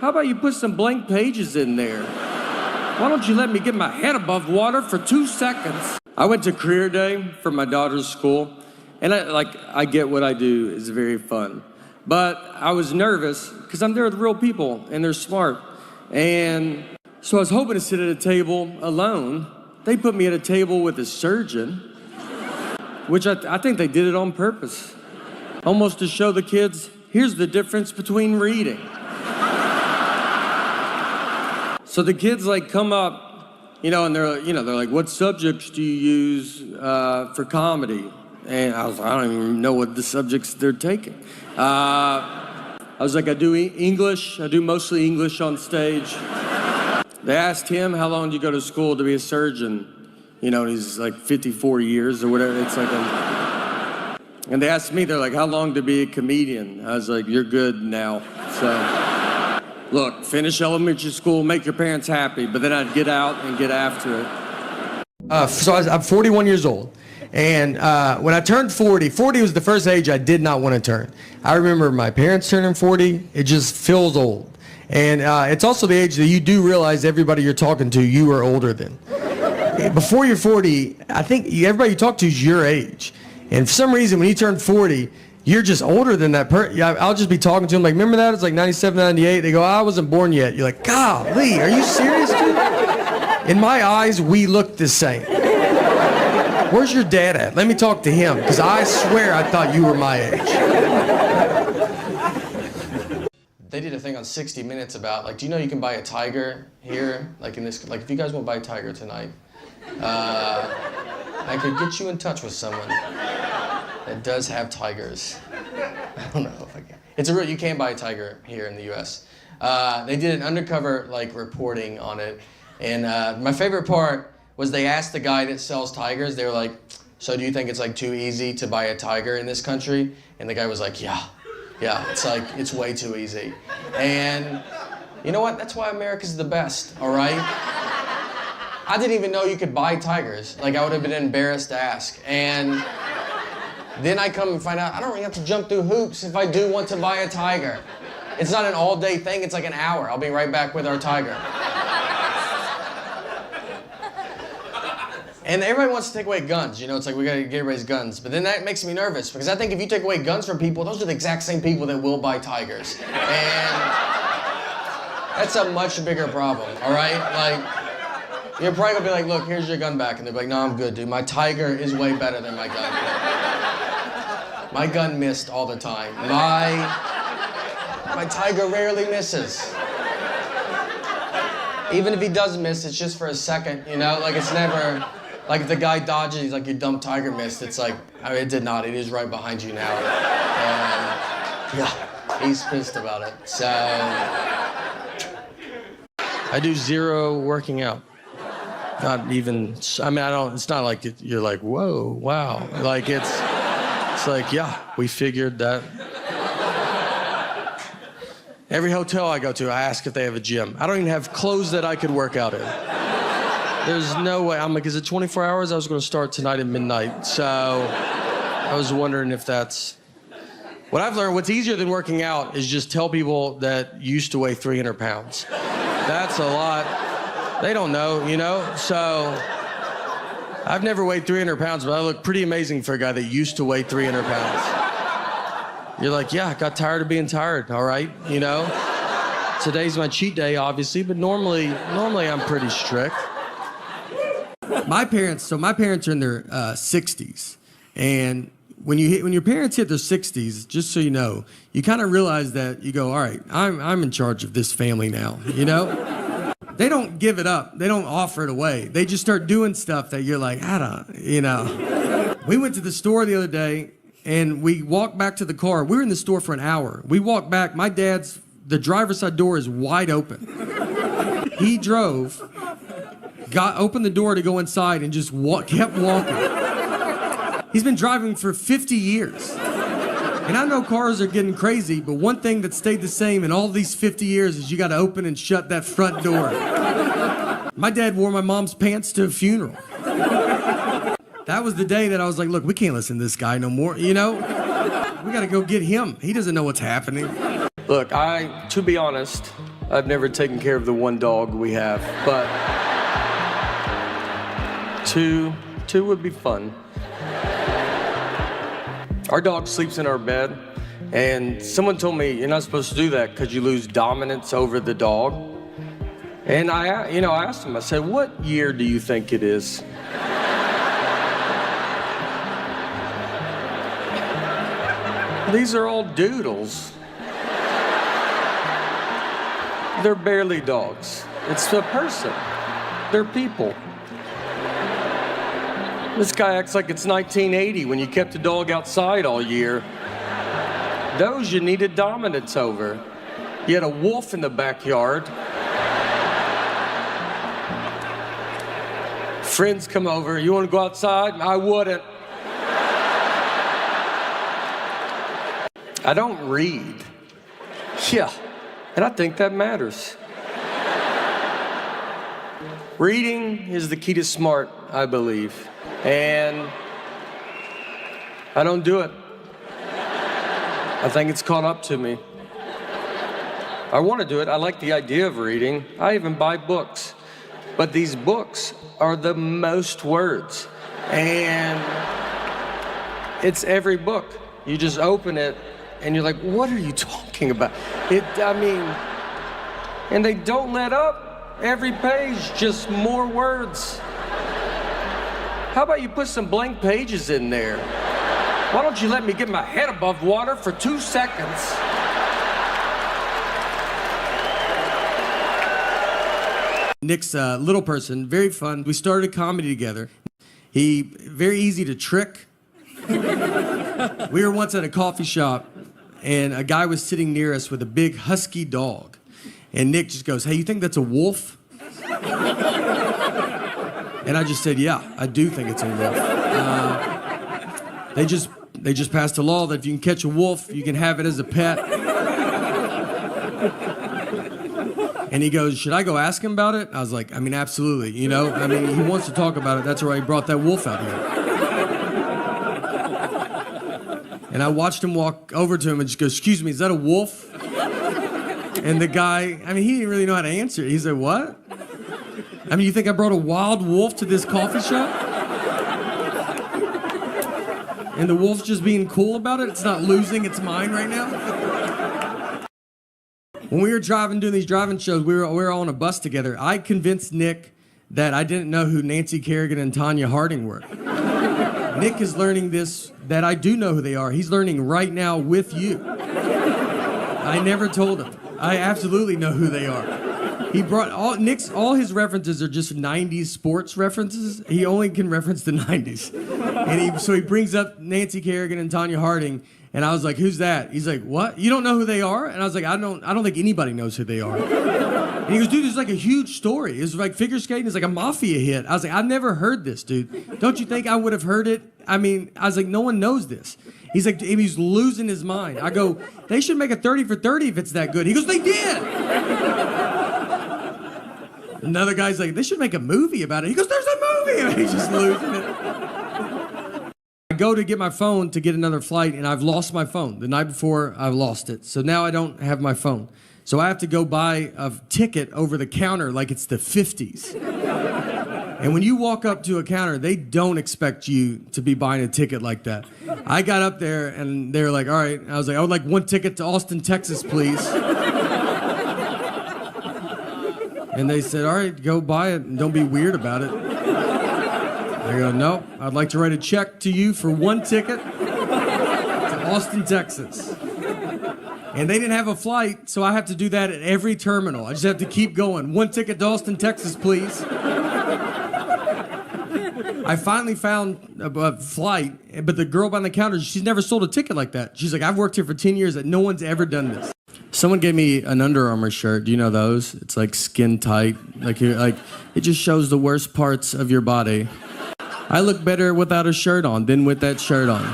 How about you put some blank pages in there? Why don't you let me get my head above water for 2 seconds? I went to career day for my daughter's school, and I get what I do is very fun. But I was nervous because I'm there with real people and they're smart. And so I was hoping to sit at a table alone. They put me at a table with a surgeon, which I think they did it on purpose. Almost to show the kids, here's the difference between reading. So the kids come up, and they're like, what subjects do you use for comedy? And I was like, I don't even know what the subjects they're taking. I was like, I do English. I do mostly English on stage. They asked him, how long do you go to school to be a surgeon? And he's like 54 years or whatever. And they asked me, they're like, how long to be a comedian? I was like, you're good now. So. Look, finish elementary school, make your parents happy, but then I'd get out and get after it. I'm 41 years old, and when I turned 40 was the first age I did not want to turn. I remember my parents turning 40, it just feels old. And it's also the age that you do realize everybody you're talking to, you are older than. Before you're 40, I think everybody you talk to is your age. And for some reason, when you turn 40, you're just older than that person. Yeah, I'll just be talking to them like, remember that? It's like 97, 98. They go, I wasn't born yet. You're like, golly, are you serious, dude? In my eyes, we look the same. Where's your dad at? Let me talk to him, because I swear I thought you were my age. They did a thing on 60 Minutes about, do you know you can buy a tiger here? If you guys want to buy a tiger tonight, I could get you in touch with someone that does have tigers. I don't know if I can. You can buy a tiger here in the U.S. They did an undercover reporting on it, and my favorite part was they asked the guy that sells tigers. They were like, "So do you think it's too easy to buy a tiger in this country?" And the guy was like, "Yeah, it's way too easy." And you know what? That's why America's the best. All right. I didn't even know you could buy tigers. I would have been embarrassed to ask. And then I come and find out I don't really have to jump through hoops if I do want to buy a tiger. It's not an all-day thing, it's an hour. I'll be right back with our tiger. And everybody wants to take away guns. It's we gotta get everybody's guns. But then that makes me nervous because I think if you take away guns from people, those are the exact same people that will buy tigers. And that's a much bigger problem, all right? You're probably gonna be like, look, here's your gun back. And they'll be like, no, I'm good, dude. My tiger is way better than my gun. My gun missed all the time. My tiger rarely misses. Even if he does miss, it's just for a second, you know? Like, it's never, like, if the guy dodges, he's like, you dumb tiger missed. It's like, I mean, it did not. It is right behind you now. And, yeah, he's pissed about it. So, I do zero working out. Not even, I mean, I don't, it's not like you're like, whoa, wow. Like, it's like, yeah, we figured that. Every hotel I go to, I ask if they have a gym. I don't even have clothes that I could work out in. There's no way. I'm like, is it 24 hours? I was going to start tonight at midnight. So I was wondering if that's... What I've learned, what's easier than working out is just tell people that you used to weigh 300 pounds. That's a lot. They don't know, you know? So I've never weighed 300 pounds, but I look pretty amazing for a guy that used to weigh 300 pounds. You're like, yeah, I got tired of being tired, all right, you know? Today's my cheat day, obviously, but normally I'm pretty strict. My parents are in their 60s, and when your parents hit their 60s, just so you know, you kind of realize that you go, all right, I'm in charge of this family now, you know? They don't give it up. They don't offer it away. They just start doing stuff that you're like, I don't, you know. We went to the store the other day, and we walked back to the car. We were in the store for an hour. We walked back. The driver's side door is wide open. He drove, opened the door to go inside, and just kept walking. He's been driving for 50 years. And I know cars are getting crazy, but one thing that stayed the same in all these 50 years is you got to open and shut that front door. My dad wore my mom's pants to a funeral. That was the day that I was like, look, we can't listen to this guy no more, you know? We gotta go get him. He doesn't know what's happening. Look, to be honest, I've never taken care of the one dog we have, but two would be fun. Our dog sleeps in our bed, and someone told me you're not supposed to do that because you lose dominance over the dog. And I asked him, I said, what year do you think it is? These are all doodles. They're barely dogs. It's a person. They're people. This guy acts like it's 1980 when you kept the dog outside all year. Those you needed dominance over. You had a wolf in the backyard. Friends come over, you want to go outside? I wouldn't. I don't read. Yeah, and I think that matters. Reading is the key to smart, I believe. And I don't do it. I think it's caught up to me. I want to do it. I like the idea of reading. I even buy books. But these books are the most words. And it's every book. You just open it, and you're like, what are you talking about? And they don't let up. Every page, just more words. How about you put some blank pages in there? Why don't you let me get my head above water for 2 seconds? Nick's a little person, very fun. We started comedy together. He, very easy to trick. We were once at a coffee shop, and a guy was sitting near us with a big husky dog. And Nick just goes, hey, you think that's a wolf? And I just said, yeah, I do think it's a wolf. They just passed a law that if you can catch a wolf, you can have it as a pet. And he goes, should I go ask him about it? I was like, I mean, absolutely, you know? I mean, he wants to talk about it. That's why he brought that wolf out here. And I watched him walk over to him and just go, excuse me, is that a wolf? And the guy, I mean, he didn't really know how to answer it. He said, what? I mean, you think I brought a wild wolf to this coffee shop? And the wolf's just being cool about it? It's not losing its mind right now? When we were doing these driving shows, we were all on a bus together. I convinced Nick that I didn't know who Nancy Kerrigan and Tanya Harding were. Nick is learning this, that I do know who they are. He's learning right now with you. I never told him. I absolutely know who they are. He brought all his references are just 90s sports references. He only can reference the 90s. And so he brings up Nancy Kerrigan and Tanya Harding, and I was like, "Who's that?" He's like, "What? You don't know who they are?" And I was like, I don't think anybody knows who they are. And he goes, "Dude, this is like a huge story. It's like figure skating is like a mafia hit." I was like, "I've never heard this, dude. Don't you think I would have heard it?" I mean, I was like, "No one knows this." He's like, he's losing his mind. I go, "They should make a 30 for 30 if it's that good." He goes, "They did." Another guy's like, "They should make a movie about it." He goes, "There's a movie." And he's just losing it. I go to get my phone to get another flight, and I've lost my phone. The night before, I lost it. So now I don't have my phone. So I have to go buy a ticket over the counter like it's the 50s. And when you walk up to a counter, they don't expect you to be buying a ticket like that. I got up there, and they were like, "All right." I was like, "I would like one ticket to Austin, Texas, please." And they said, "All right, go buy it, and don't be weird about it." I go, "No, I'd like to write a check to you for one ticket to Austin, Texas." And they didn't have a flight, so I have to do that at every terminal. I just have to keep going. "One ticket to Austin, Texas, please." I finally found a flight, but the girl behind the counter, she's never sold a ticket like that. She's like, "I've worked here for 10 years, and no one's ever done this." Someone gave me an Under Armour shirt. Do you know those? It's like skin tight. Like it just shows the worst parts of your body. I look better without a shirt on than with that shirt on.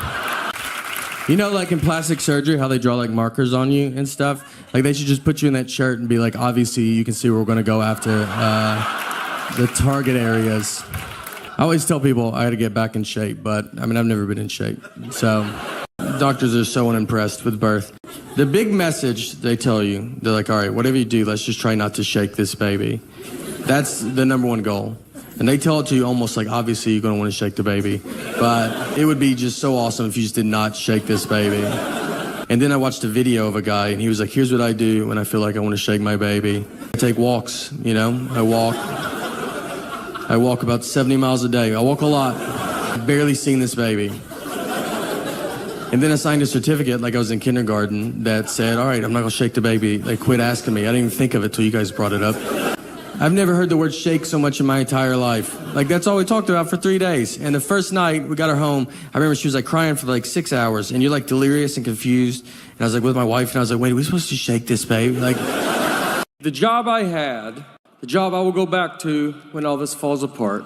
You know, like in plastic surgery, how they draw like markers on you and stuff? Like they should just put you in that shirt and be like, obviously you can see where we're gonna go after the target areas. I always tell people I gotta get back in shape, but I mean, I've never been in shape. So doctors are so unimpressed with birth. The big message they tell you, they're like, "All right, whatever you do, let's just try not to shake this baby." That's the number one goal. And they tell it to you almost like, obviously, you're going to want to shake the baby. But it would be just so awesome if you just did not shake this baby. And then I watched a video of a guy, and he was like, "Here's what I do when I feel like I want to shake my baby. I take walks, you know. I walk about 70 miles a day. I walk a lot. I've barely seen this baby." And then I signed a certificate like I was in kindergarten that said, "All right, I'm not going to shake the baby." They quit asking me. I didn't even think of it till you guys brought it up. I've never heard the word shake so much in my entire life. Like, that's all we talked about for 3 days. And the first night we got her home, I remember she was like crying for like 6 hours, and you're like delirious and confused. And I was like with my wife, and I was like, "Wait, are we supposed to shake this baby?" Like, the job I had, the job I will go back to when all this falls apart.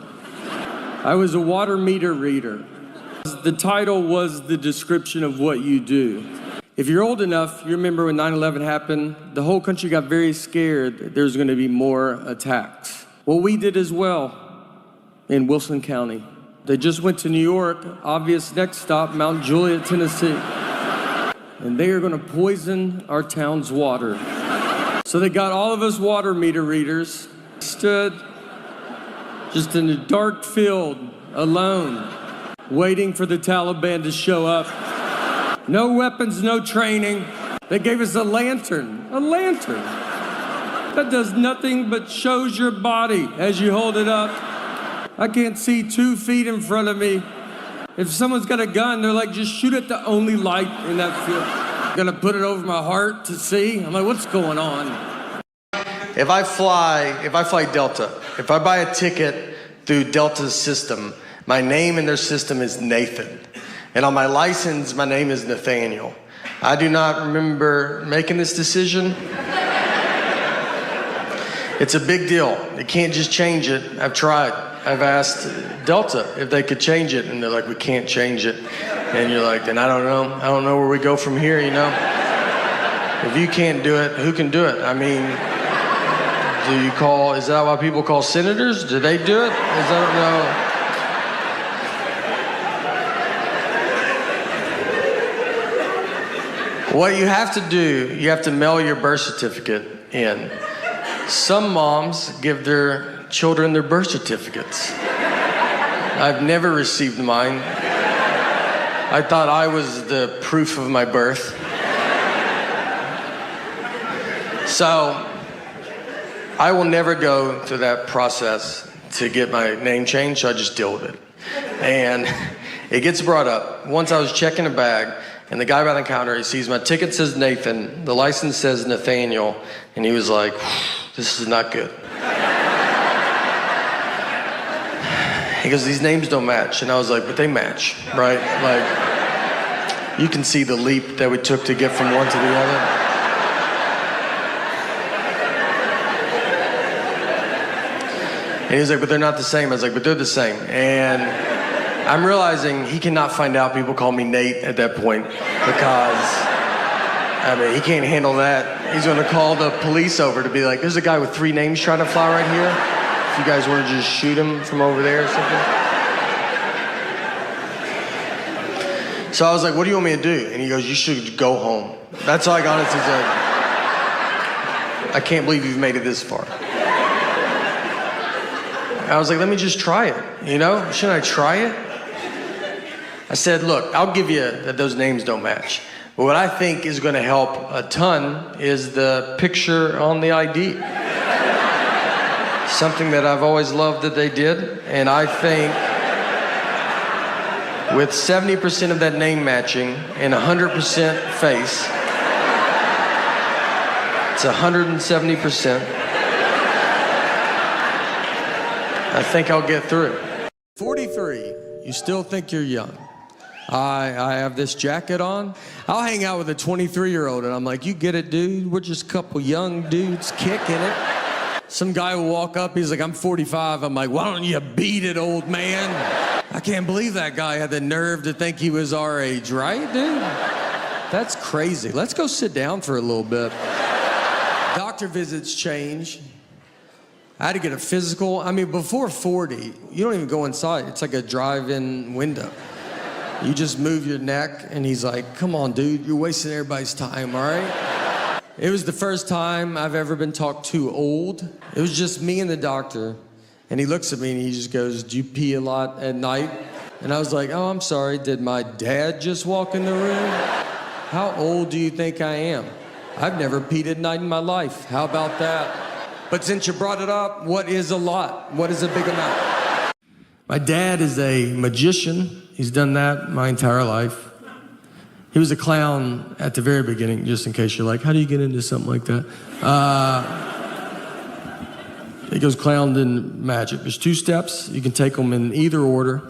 I was a water meter reader. The title was the description of what you do. If you're old enough, you remember when 9/11 happened, the whole country got very scared that there's going to be more attacks. Well, we did as well in Wilson County. They just went to New York, obvious next stop, Mount Juliet, Tennessee. And they are going to poison our town's water. So they got all of us water meter readers, stood just in a dark field, alone, waiting for the Taliban to show up. No weapons, no training. They gave us a lantern. A lantern. That does nothing but shows your body as you hold it up. I can't see 2 feet in front of me. If someone's got a gun, they're like, "Just shoot at the only light in that field." I'm gonna put it over my heart to see. I'm like, "What's going on?" If I fly Delta, if I buy a ticket through Delta's system, my name in their system is Nathan. And on my license, my name is Nathaniel. I do not remember making this decision. It's a big deal. You can't just change it. I've tried. I've asked Delta if they could change it, and they're like, "We can't change it." And you're like, "Then I don't know. I don't know where we go from here, you know? If you can't do it, who can do it? I mean, is that why people call senators? Do they do it? I don't know. What you have to do, you have to mail your birth certificate in. Some moms give their children their birth certificates. I've never received mine. I thought I was the proof of my birth. So I will never go through that process to get my name changed, so I just deal with it. And it gets brought up. Once I was checking a bag, And the guy behind the counter, he sees my ticket says Nathan, the license says Nathaniel, and he was like, this is not good. He goes, these names don't match. And I was like, but they match, right? Like, you can see the leap that we took to get from one to the other. And he was like, but they're not the same. I was like, but they're the same. And I'm realizing he cannot find out people call me Nate at that point because, I mean, he can't handle that. He's gonna call the police over to be like, there's a guy with 3 names trying to fly right here. If you guys want to just shoot him from over there or something. So I was like, what do you want me to do? And he goes, you should go home. That's all I honestly said. I can't believe you've made it this far. I was like, let me just try it, you know? Shouldn't I try it? I said, look, I'll give you that those names don't match. But what I think is gonna help a ton is the picture on the ID. Something that I've always loved that they did. And I think with 70% of that name matching and 100% face, it's 170%. I think I'll get through. 43, you still think you're young. I have this jacket on. I'll hang out with a 23-year-old and I'm like, you get it, dude? We're just a couple young dudes kicking it. Some guy will walk up, he's like, I'm 45. I'm like, why don't you beat it, old man? I can't believe that guy had the nerve to think he was our age, right, dude? That's crazy. Let's go sit down for a little bit. Doctor visits change. I had to get a physical. I mean, before 40, you don't even go inside. It's like a drive-in window. You just move your neck, and he's like, come on, dude, you're wasting everybody's time, all right? It was the first time I've ever been talked to old. It was just me and the doctor, and he looks at me, and he just goes, do you pee a lot at night? And I was like, oh, I'm sorry, did my dad just walk in the room? How old do you think I am? I've never peed at night in my life. How about that? But since you brought it up, what is a lot? What is a big amount? My dad is a magician. He's done that my entire life. He was a clown at the very beginning, just in case you're like, how do you get into something like that? He goes clown and magic. There's 2 steps. You can take them in either order.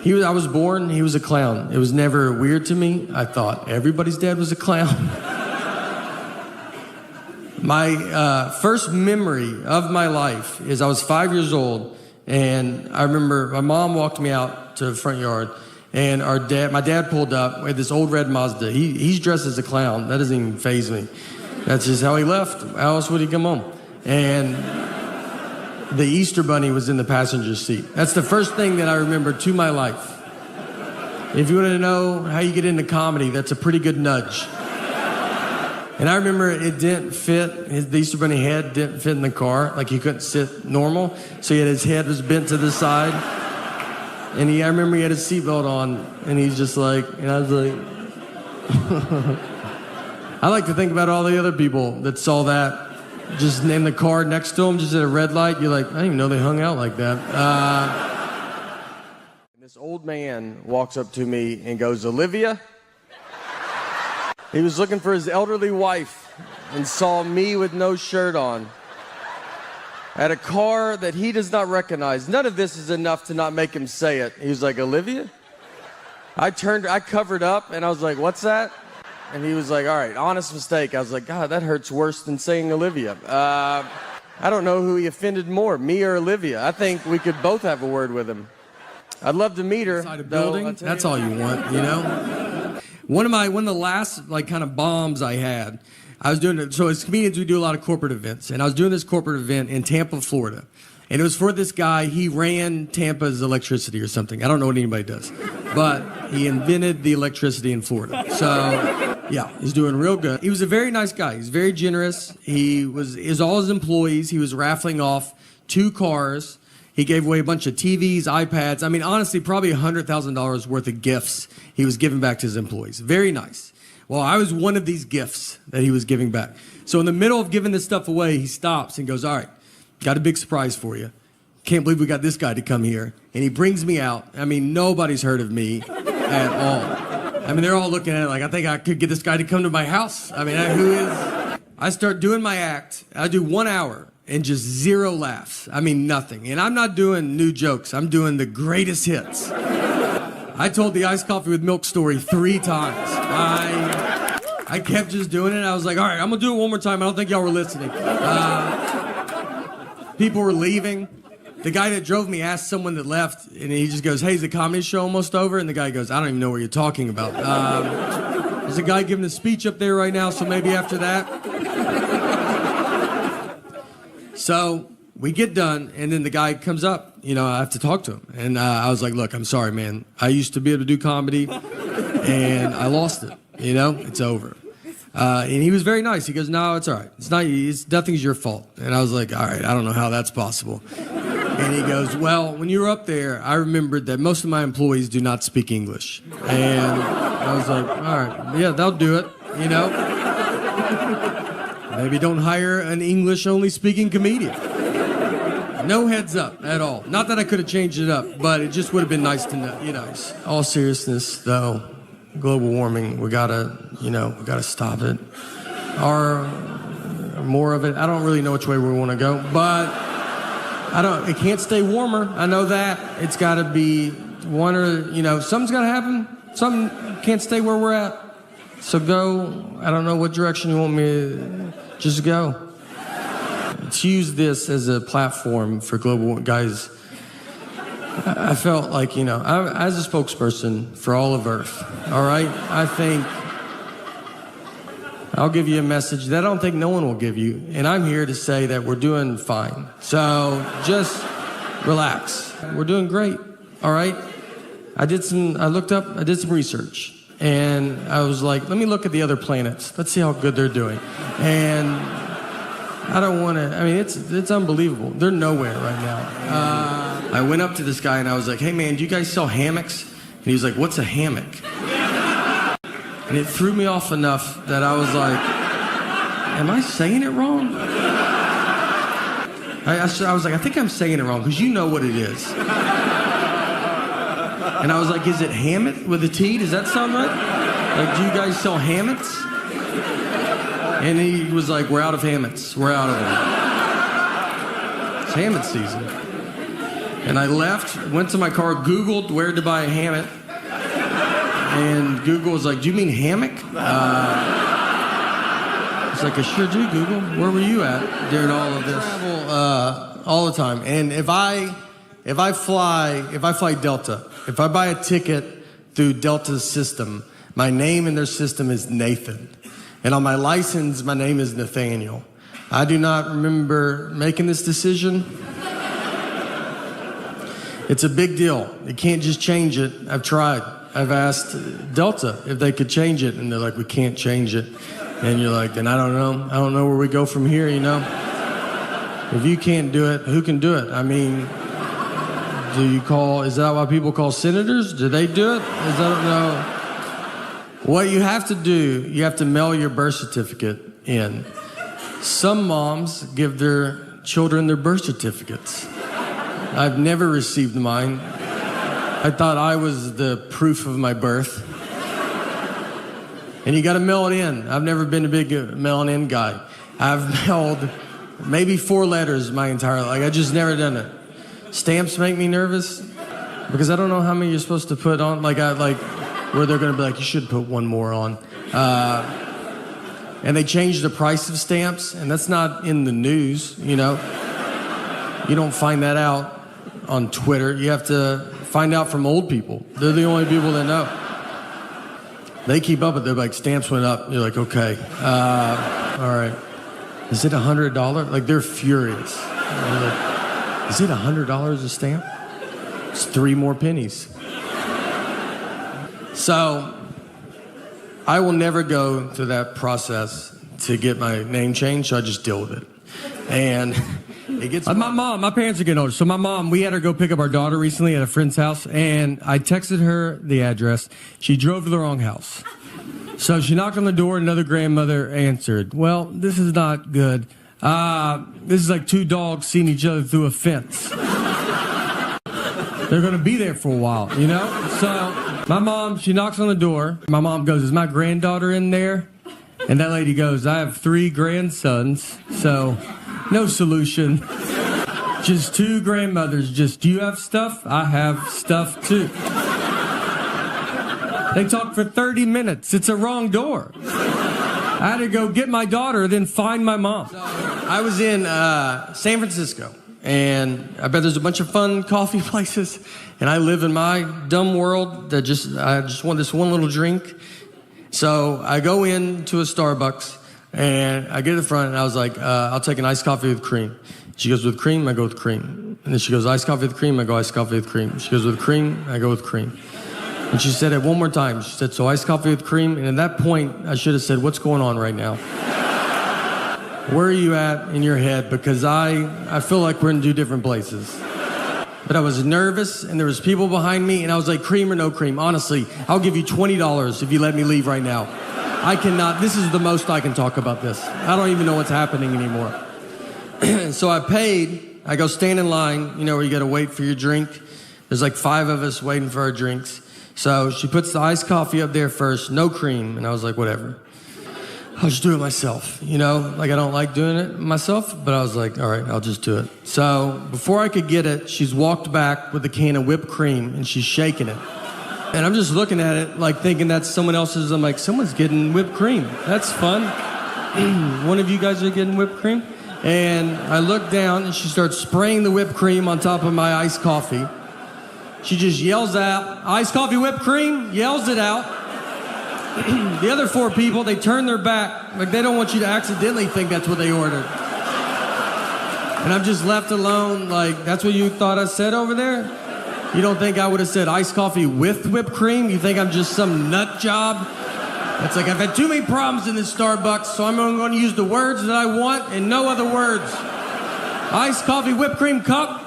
I was born, he was a clown. It was never weird to me. I thought everybody's dad was a clown. My first memory of my life is I was 5 years old, and I remember my mom walked me out to the front yard, and my dad pulled up with this old red Mazda. He's dressed as a clown. That doesn't even faze me. That's just how he left. How else would he come home? And the Easter Bunny was in the passenger seat. That's the first thing that I remember to my life. If you want to know how you get into comedy, that's a pretty good nudge. And I remember it didn't fit, the Easter Bunny head didn't fit in the car, like he couldn't sit normal, so his head was bent to the side. And I remember he had his seatbelt on, and he's just like, and I was like, I like to think about all the other people that saw that, just in the car next to him, just at a red light, you're like, I didn't even know they hung out like that. This old man walks up to me and goes, Olivia? He was looking for his elderly wife and saw me with no shirt on at a car that he does not recognize. None of this is enough to not make him say it. He was like, Olivia? I covered up and I was like, what's that? And he was like, all right, honest mistake. I was like, God, that hurts worse than saying Olivia. I don't know who he offended more, me or Olivia. I think we could both have a word with him. I'd love to meet her. Inside a building, that's all you want, you know? One of the last kind of bombs I had, I was doing it. So as comedians, we do a lot of corporate events, and I was doing this corporate event in Tampa, Florida, and it was for this guy. He ran Tampa's electricity or something. I don't know what anybody does, but he invented the electricity in Florida. So yeah, he's doing real good. He was a very nice guy. He's very generous. He was all his employees. He was raffling off 2 cars. He gave away a bunch of TVs, iPads. I mean, honestly, probably $100,000 worth of gifts he was giving back to his employees. Very nice. Well, I was one of these gifts that he was giving back. So in the middle of giving this stuff away, he stops and goes, all right, got a big surprise for you. Can't believe we got this guy to come here. And he brings me out. I mean, nobody's heard of me at all. I mean, they're all looking at it like, I think I could get this guy to come to my house. I mean, who is? I start doing my act. I do 1 hour and just 0 laughs. I mean, nothing. And I'm not doing new jokes. I'm doing the greatest hits. I told the iced coffee with milk story 3 times. I kept just doing it. I was like, all right, I'm going to do it one more time. I don't think y'all were listening. People were leaving. The guy that drove me asked someone that left, and he just goes, hey, is the comedy show almost over? And the guy goes, I don't even know what you're talking about. There's a guy giving a speech up there right now, so maybe after that. So we get done, and then the guy comes up. You know, I have to talk to him. And I was like, look, I'm sorry, man. I used to be able to do comedy, and I lost it. You know, it's over. And he was very nice. He goes, no, it's all right. Nothing's your fault. And I was like, all right, I don't know how that's possible. And he goes, well, when you were up there, I remembered that most of my employees do not speak English. And I was like, all right, yeah, they'll do it, you know. Maybe don't hire an English-only speaking comedian. No heads up at all. Not that I could have changed it up, but it just would have been nice to know, you know. All seriousness, though, global warming, we gotta stop it. Or more of it. I don't really know which way we want to go, but it can't stay warmer. I know that. It's got to be one or, you know, something's got to happen. Something can't stay where we're at. So go, I don't know what direction you want me to, just go. Let's use this as a platform for global, guys. I felt like, you know, as a spokesperson for all of Earth, all right, I think I'll give you a message that I don't think no one will give you. And I'm here to say that we're doing fine. So just relax. We're doing great, all right? I did some research. And I was like, let me look at the other planets. Let's see how good they're doing. And I don't want to, I mean, it's unbelievable. They're nowhere right now. I went up to this guy and I was like, hey man, do you guys sell hammocks? And he was like, what's a hammock? And it threw me off enough that I was like, am I saying it wrong? I was like, I think I'm saying it wrong, because you know what it is. And I was like, is it Hammett with a T? Does that sound right? Like, do you guys sell hammocks? And he was like, we're out of hammocks. We're out of them. It's hammock season. And I left, went to my car, Googled where to buy a hammock. And Google was like, do you mean hammock? I was like, I sure do, Google. Where were you at during all of this? I travel all the time. And if I fly Delta, if I buy a ticket through Delta's system, my name in their system is Nathan. And on my license, my name is Nathaniel. I do not remember making this decision. It's a big deal. You can't just change it. I've tried. I've asked Delta if they could change it, and they're like, we can't change it. And you're like, then I don't know. I don't know where we go from here, you know? If you can't do it, who can do it? I mean, is that why people call senators? Do they do it? I don't know. What you have to do, you have to mail your birth certificate in. Some moms give their children their birth certificates. I've never received mine. I thought I was the proof of my birth. And you got to mail it in. I've never been a big mailing in guy. I've mailed maybe 4 letters my entire life. Like, I just never done it. Stamps make me nervous because I don't know how many you're supposed to put on. Where they're going to be like, you should put one more on. And they changed the price of stamps, and that's not in the news, you know. You don't find that out on Twitter. You have to find out from old people. They're the only people that know. They keep up with it. They're like, stamps went up. You're like, okay. All right. Is it $100? Like, they're furious. They're like, is it $100 a stamp? It's 3 more pennies. So I will never go through that process to get my name changed, so I just deal with it. And it gets... My parents are getting older. So my mom, we had her go pick up our daughter recently at a friend's house, and I texted her the address. She drove to the wrong house. So she knocked on the door, and another grandmother answered. Well, this is not good. This is like 2 dogs seeing each other through a fence. They're going to be there for a while, you know? So... My mom, she knocks on the door. My mom goes, is my granddaughter in there? And that lady goes, I have 3 grandsons, so no solution. Just 2 grandmothers. Just, do you have stuff? I have stuff too. They talked for 30 minutes. It's a wrong door. I had to go get my daughter, then find my mom. I was in San Francisco, and I bet there's a bunch of fun coffee places, and I live in my dumb world that I just want this one little drink. So I go into a Starbucks, and I get to the front, and I was like, I'll take an iced coffee with cream. She goes, with cream? I go with cream. And then she goes, iced coffee with cream? I go, iced coffee with cream. She goes, with cream? I go with cream. And she said it one more time. She said, so iced coffee with cream? And at that point, I should have said, what's going on right now? Where are you at in your head? Because I feel like we're in 2 different places. But I was nervous, and there was people behind me, and I was like, cream or no cream? Honestly, I'll give you $20 if you let me leave right now. I cannot, this is the most I can talk about this. I don't even know what's happening anymore. So I paid. I go stand in line, you know, where you got to wait for your drink. There's like 5 of us waiting for our drinks. So she puts the iced coffee up there first, no cream. And I was like, whatever. I'll just do it myself, you know? Like, I don't like doing it myself, but I was like, all right, I'll just do it. So before I could get it, she's walked back with a can of whipped cream, and she's shaking it. And I'm just looking at it, like, thinking that's someone else's. I'm like, someone's getting whipped cream. That's fun. One of you guys are getting whipped cream? And I look down, and she starts spraying the whipped cream on top of my iced coffee. She just yells out, iced coffee whipped cream, yells it out. The other 4 people, they turn their back, like they don't want you to accidentally think that's what they ordered. And I'm just left alone, like, that's what you thought I said over there? You don't think I would have said iced coffee with whipped cream? You think I'm just some nut job? It's like, I've had too many problems in this Starbucks, so I'm only going to use the words that I want and no other words. Iced coffee whipped cream cup.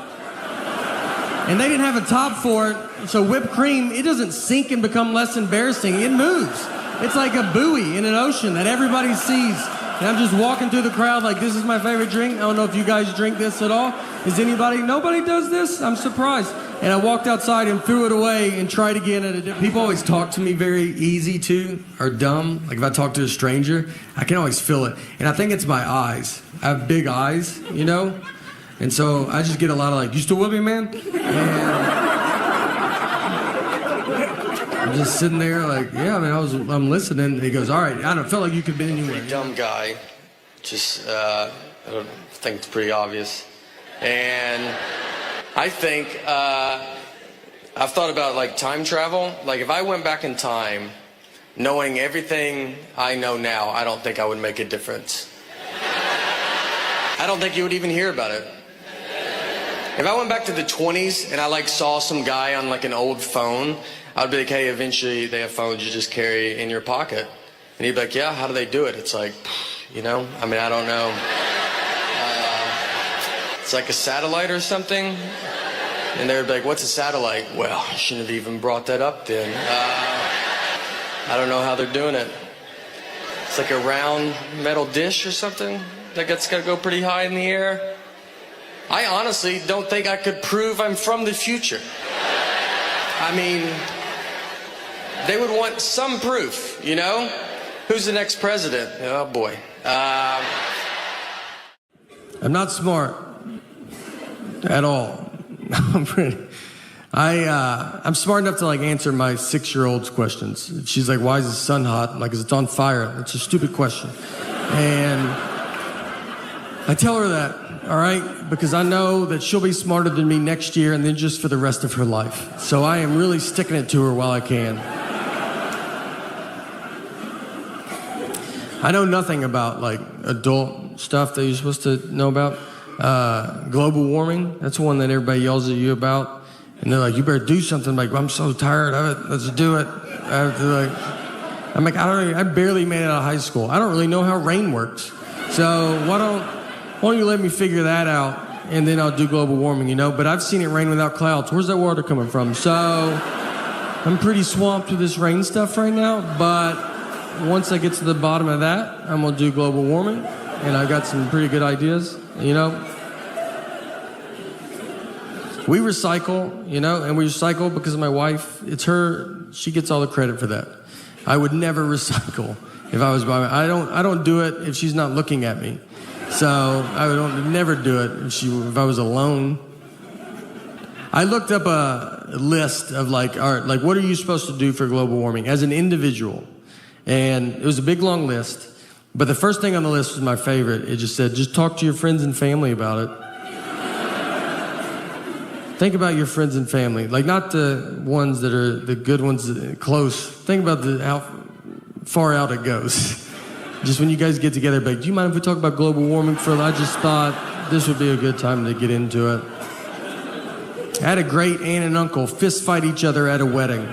And they didn't have a top for it, so whipped cream, it doesn't sink and become less embarrassing. It moves. It's like a buoy in an ocean that everybody sees. And I'm just walking through the crowd like, this is my favorite drink. I don't know if you guys drink this at all. Is anybody? Nobody does this? I'm surprised. And I walked outside and threw it away and tried again at a different... People always talk to me very easy too, or dumb. Like if I talk to a stranger, I can always feel it. And I think it's my eyes. I have big eyes, you know? And so I just get a lot of like, you still with me, man? And I'm just sitting there like, yeah, man, I'm listening. He goes, all right, I don't feel like you could be anywhere. Pretty dumb guy. Just, I don't think it's pretty obvious. And I think, I've thought about like time travel. Like if I went back in time, knowing everything I know now, I don't think I would make a difference. I don't think you would even hear about it. If I went back to the 20s and I like saw some guy on like an old phone, I'd be like, hey, eventually they have phones you just carry in your pocket. And he'd be like, yeah, how do they do it? It's like, you know, I mean, I don't know. It's like a satellite or something. And they'd be like, what's a satellite? Well, I shouldn't have even brought that up then. I don't know how they're doing it. It's like a round metal dish or something that got to go pretty high in the air. I honestly don't think I could prove I'm from the future. I mean, they would want some proof, you know? Who's the next president? Oh, boy. I'm not smart at all. I'm smart enough to like answer my 6-year-old's questions. She's like, why is the sun hot? I'm like, 'cause it's on fire. It's a stupid question. And I tell her that, all right, because I know that she'll be smarter than me next year and then just for the rest of her life. So I am really sticking it to her while I can. I know nothing about like adult stuff that you're supposed to know about. Global warming, that's one that everybody yells at you about. And they're like, you better do something. I'm like, I'm so tired of it. Let's do it. I'm like, I barely made it out of high school. I don't really know how rain works. So why don't you let me figure that out, and then I'll do global warming, you know? But I've seen it rain without clouds. Where's that water coming from? So I'm pretty swamped with this rain stuff right now, but once I get to the bottom of that, I'm gonna do global warming, and I've got some pretty good ideas, you know? We recycle, you know, and we recycle because of my wife. It's her, she gets all the credit for that. I would never recycle if I was by I don't do it if she's not looking at me. So I would never do it if I was alone. I looked up a list of like what are you supposed to do for global warming as an individual? And it was a big long list, but the first thing on the list was my favorite. It just said, just talk to your friends and family about it. Think about your friends and family, like not the ones that are the good ones close. Think about how far out it goes. Just when you guys get together, like, do you mind if we talk about global warming for a little? I just thought this would be a good time to get into it. I had a great aunt and uncle fist fight each other at a wedding.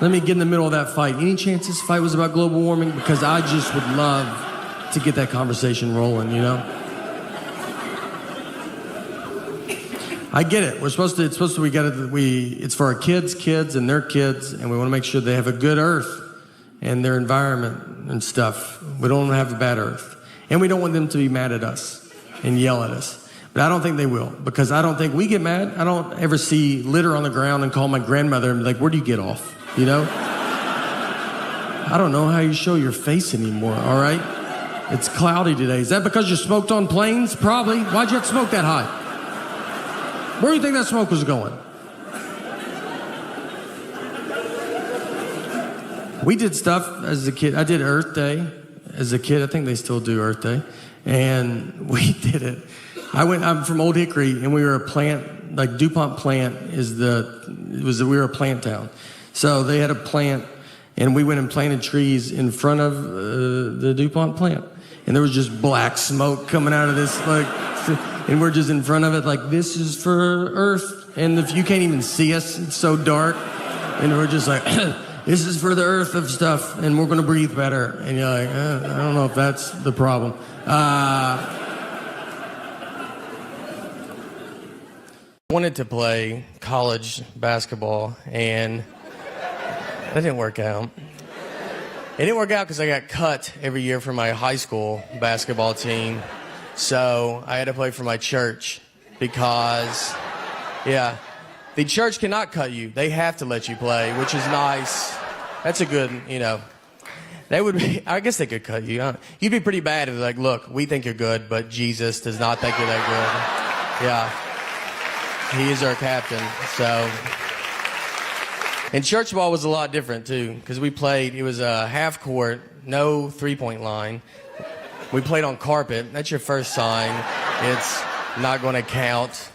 Let me get in the middle of that fight. Any chance this fight was about global warming? Because I just would love to get that conversation rolling, you know? I get it. It's for our kids and their kids, and we want to make sure they have a good earth and their environment and stuff. We don't want to have a bad earth. And we don't want them to be mad at us and yell at us. But I don't think they will, because I don't think we get mad. I don't ever see litter on the ground and call my grandmother and be like, where do you get off? You know? I don't know how you show your face anymore, all right? It's cloudy today. Is that because you smoked on planes? Probably. Why'd you have to smoke that high? Where do you think that smoke was going? We did stuff as a kid. I did Earth Day as a kid. I think they still do Earth Day. And we did it. I'm from Old Hickory, and we were a plant, like DuPont plant we were a plant town. So they had a plant, and we went and planted trees in front of the DuPont plant. And there was just black smoke coming out of this, and we're just in front of it, like, this is for Earth. And if you can't even see us, it's so dark. And we're just like, this is for the Earth of stuff, and we're going to breathe better. And you're like, I don't know if that's the problem. I wanted to play college basketball, and that didn't work out. It didn't work out because I got cut every year from my high school basketball team. So I had to play for my church because, the church cannot cut you. They have to let you play, which is nice. That's a good, I guess they could cut you. You'd be pretty bad if they're like, look, we think you're good, but Jesus does not think you're that good. Yeah. He is our captain, so. And church ball was a lot different, too, because it was a half court, no three-point line. We played on carpet. That's your first sign. It's not going to count.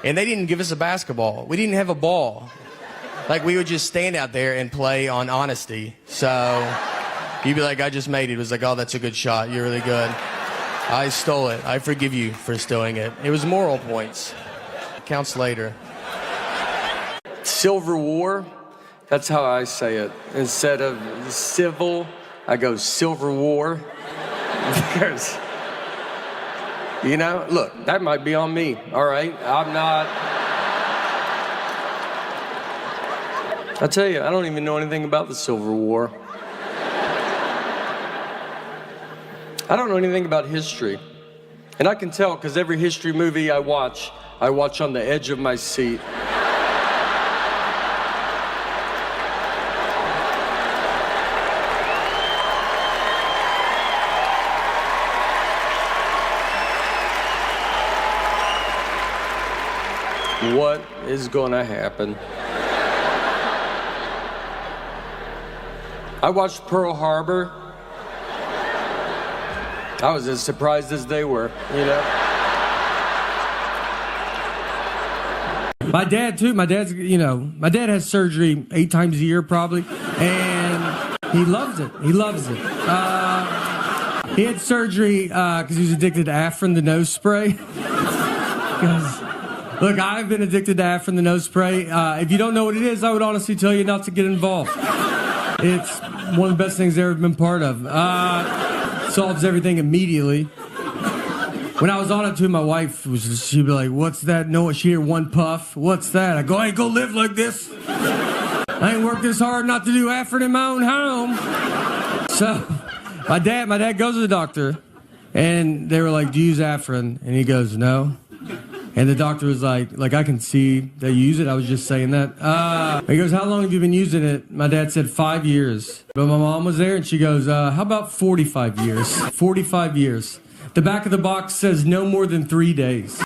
And they didn't give us a basketball. We didn't have a ball. Like, we would just stand out there and play on honesty. So you'd be like, I just made it. It was like, oh, that's a good shot. You're really good. I stole it. I forgive you for stealing it. It was moral points. Counts later. Silver War, that's how I say it. Instead of civil, I go Silver War. Because, look, that might be on me, all right? I'm not. I tell you, I don't even know anything about the Silver War. I don't know anything about history. And I can tell because every history movie I watch on the edge of my seat. What is gonna happen? I watched Pearl Harbor. I was as surprised as they were, My dad, too. My dad has surgery 8 times a year, probably. And he loves it. He had surgery because he was addicted to Afrin, the nose spray. Look, I've been addicted to Afrin, the nose spray. If you don't know what it is, I would honestly tell you not to get involved. It's one of the best things I've ever been part of. Solves everything immediately. When I was on it too, my wife she'd be like, "What's that?" No, she'd hear one puff. "What's that?" I go, "I ain't gonna live like this. I ain't worked this hard not to do Afrin in my own home." So, my dad goes to the doctor, and they were like, "Do you use Afrin?" And he goes, "No." And the doctor was like, I can see that you use it. I was just saying that. He goes, how long have you been using it? My dad said 5 years. But my mom was there and she goes, how about 45 years? 45 years. The back of the box says no more than 3 days.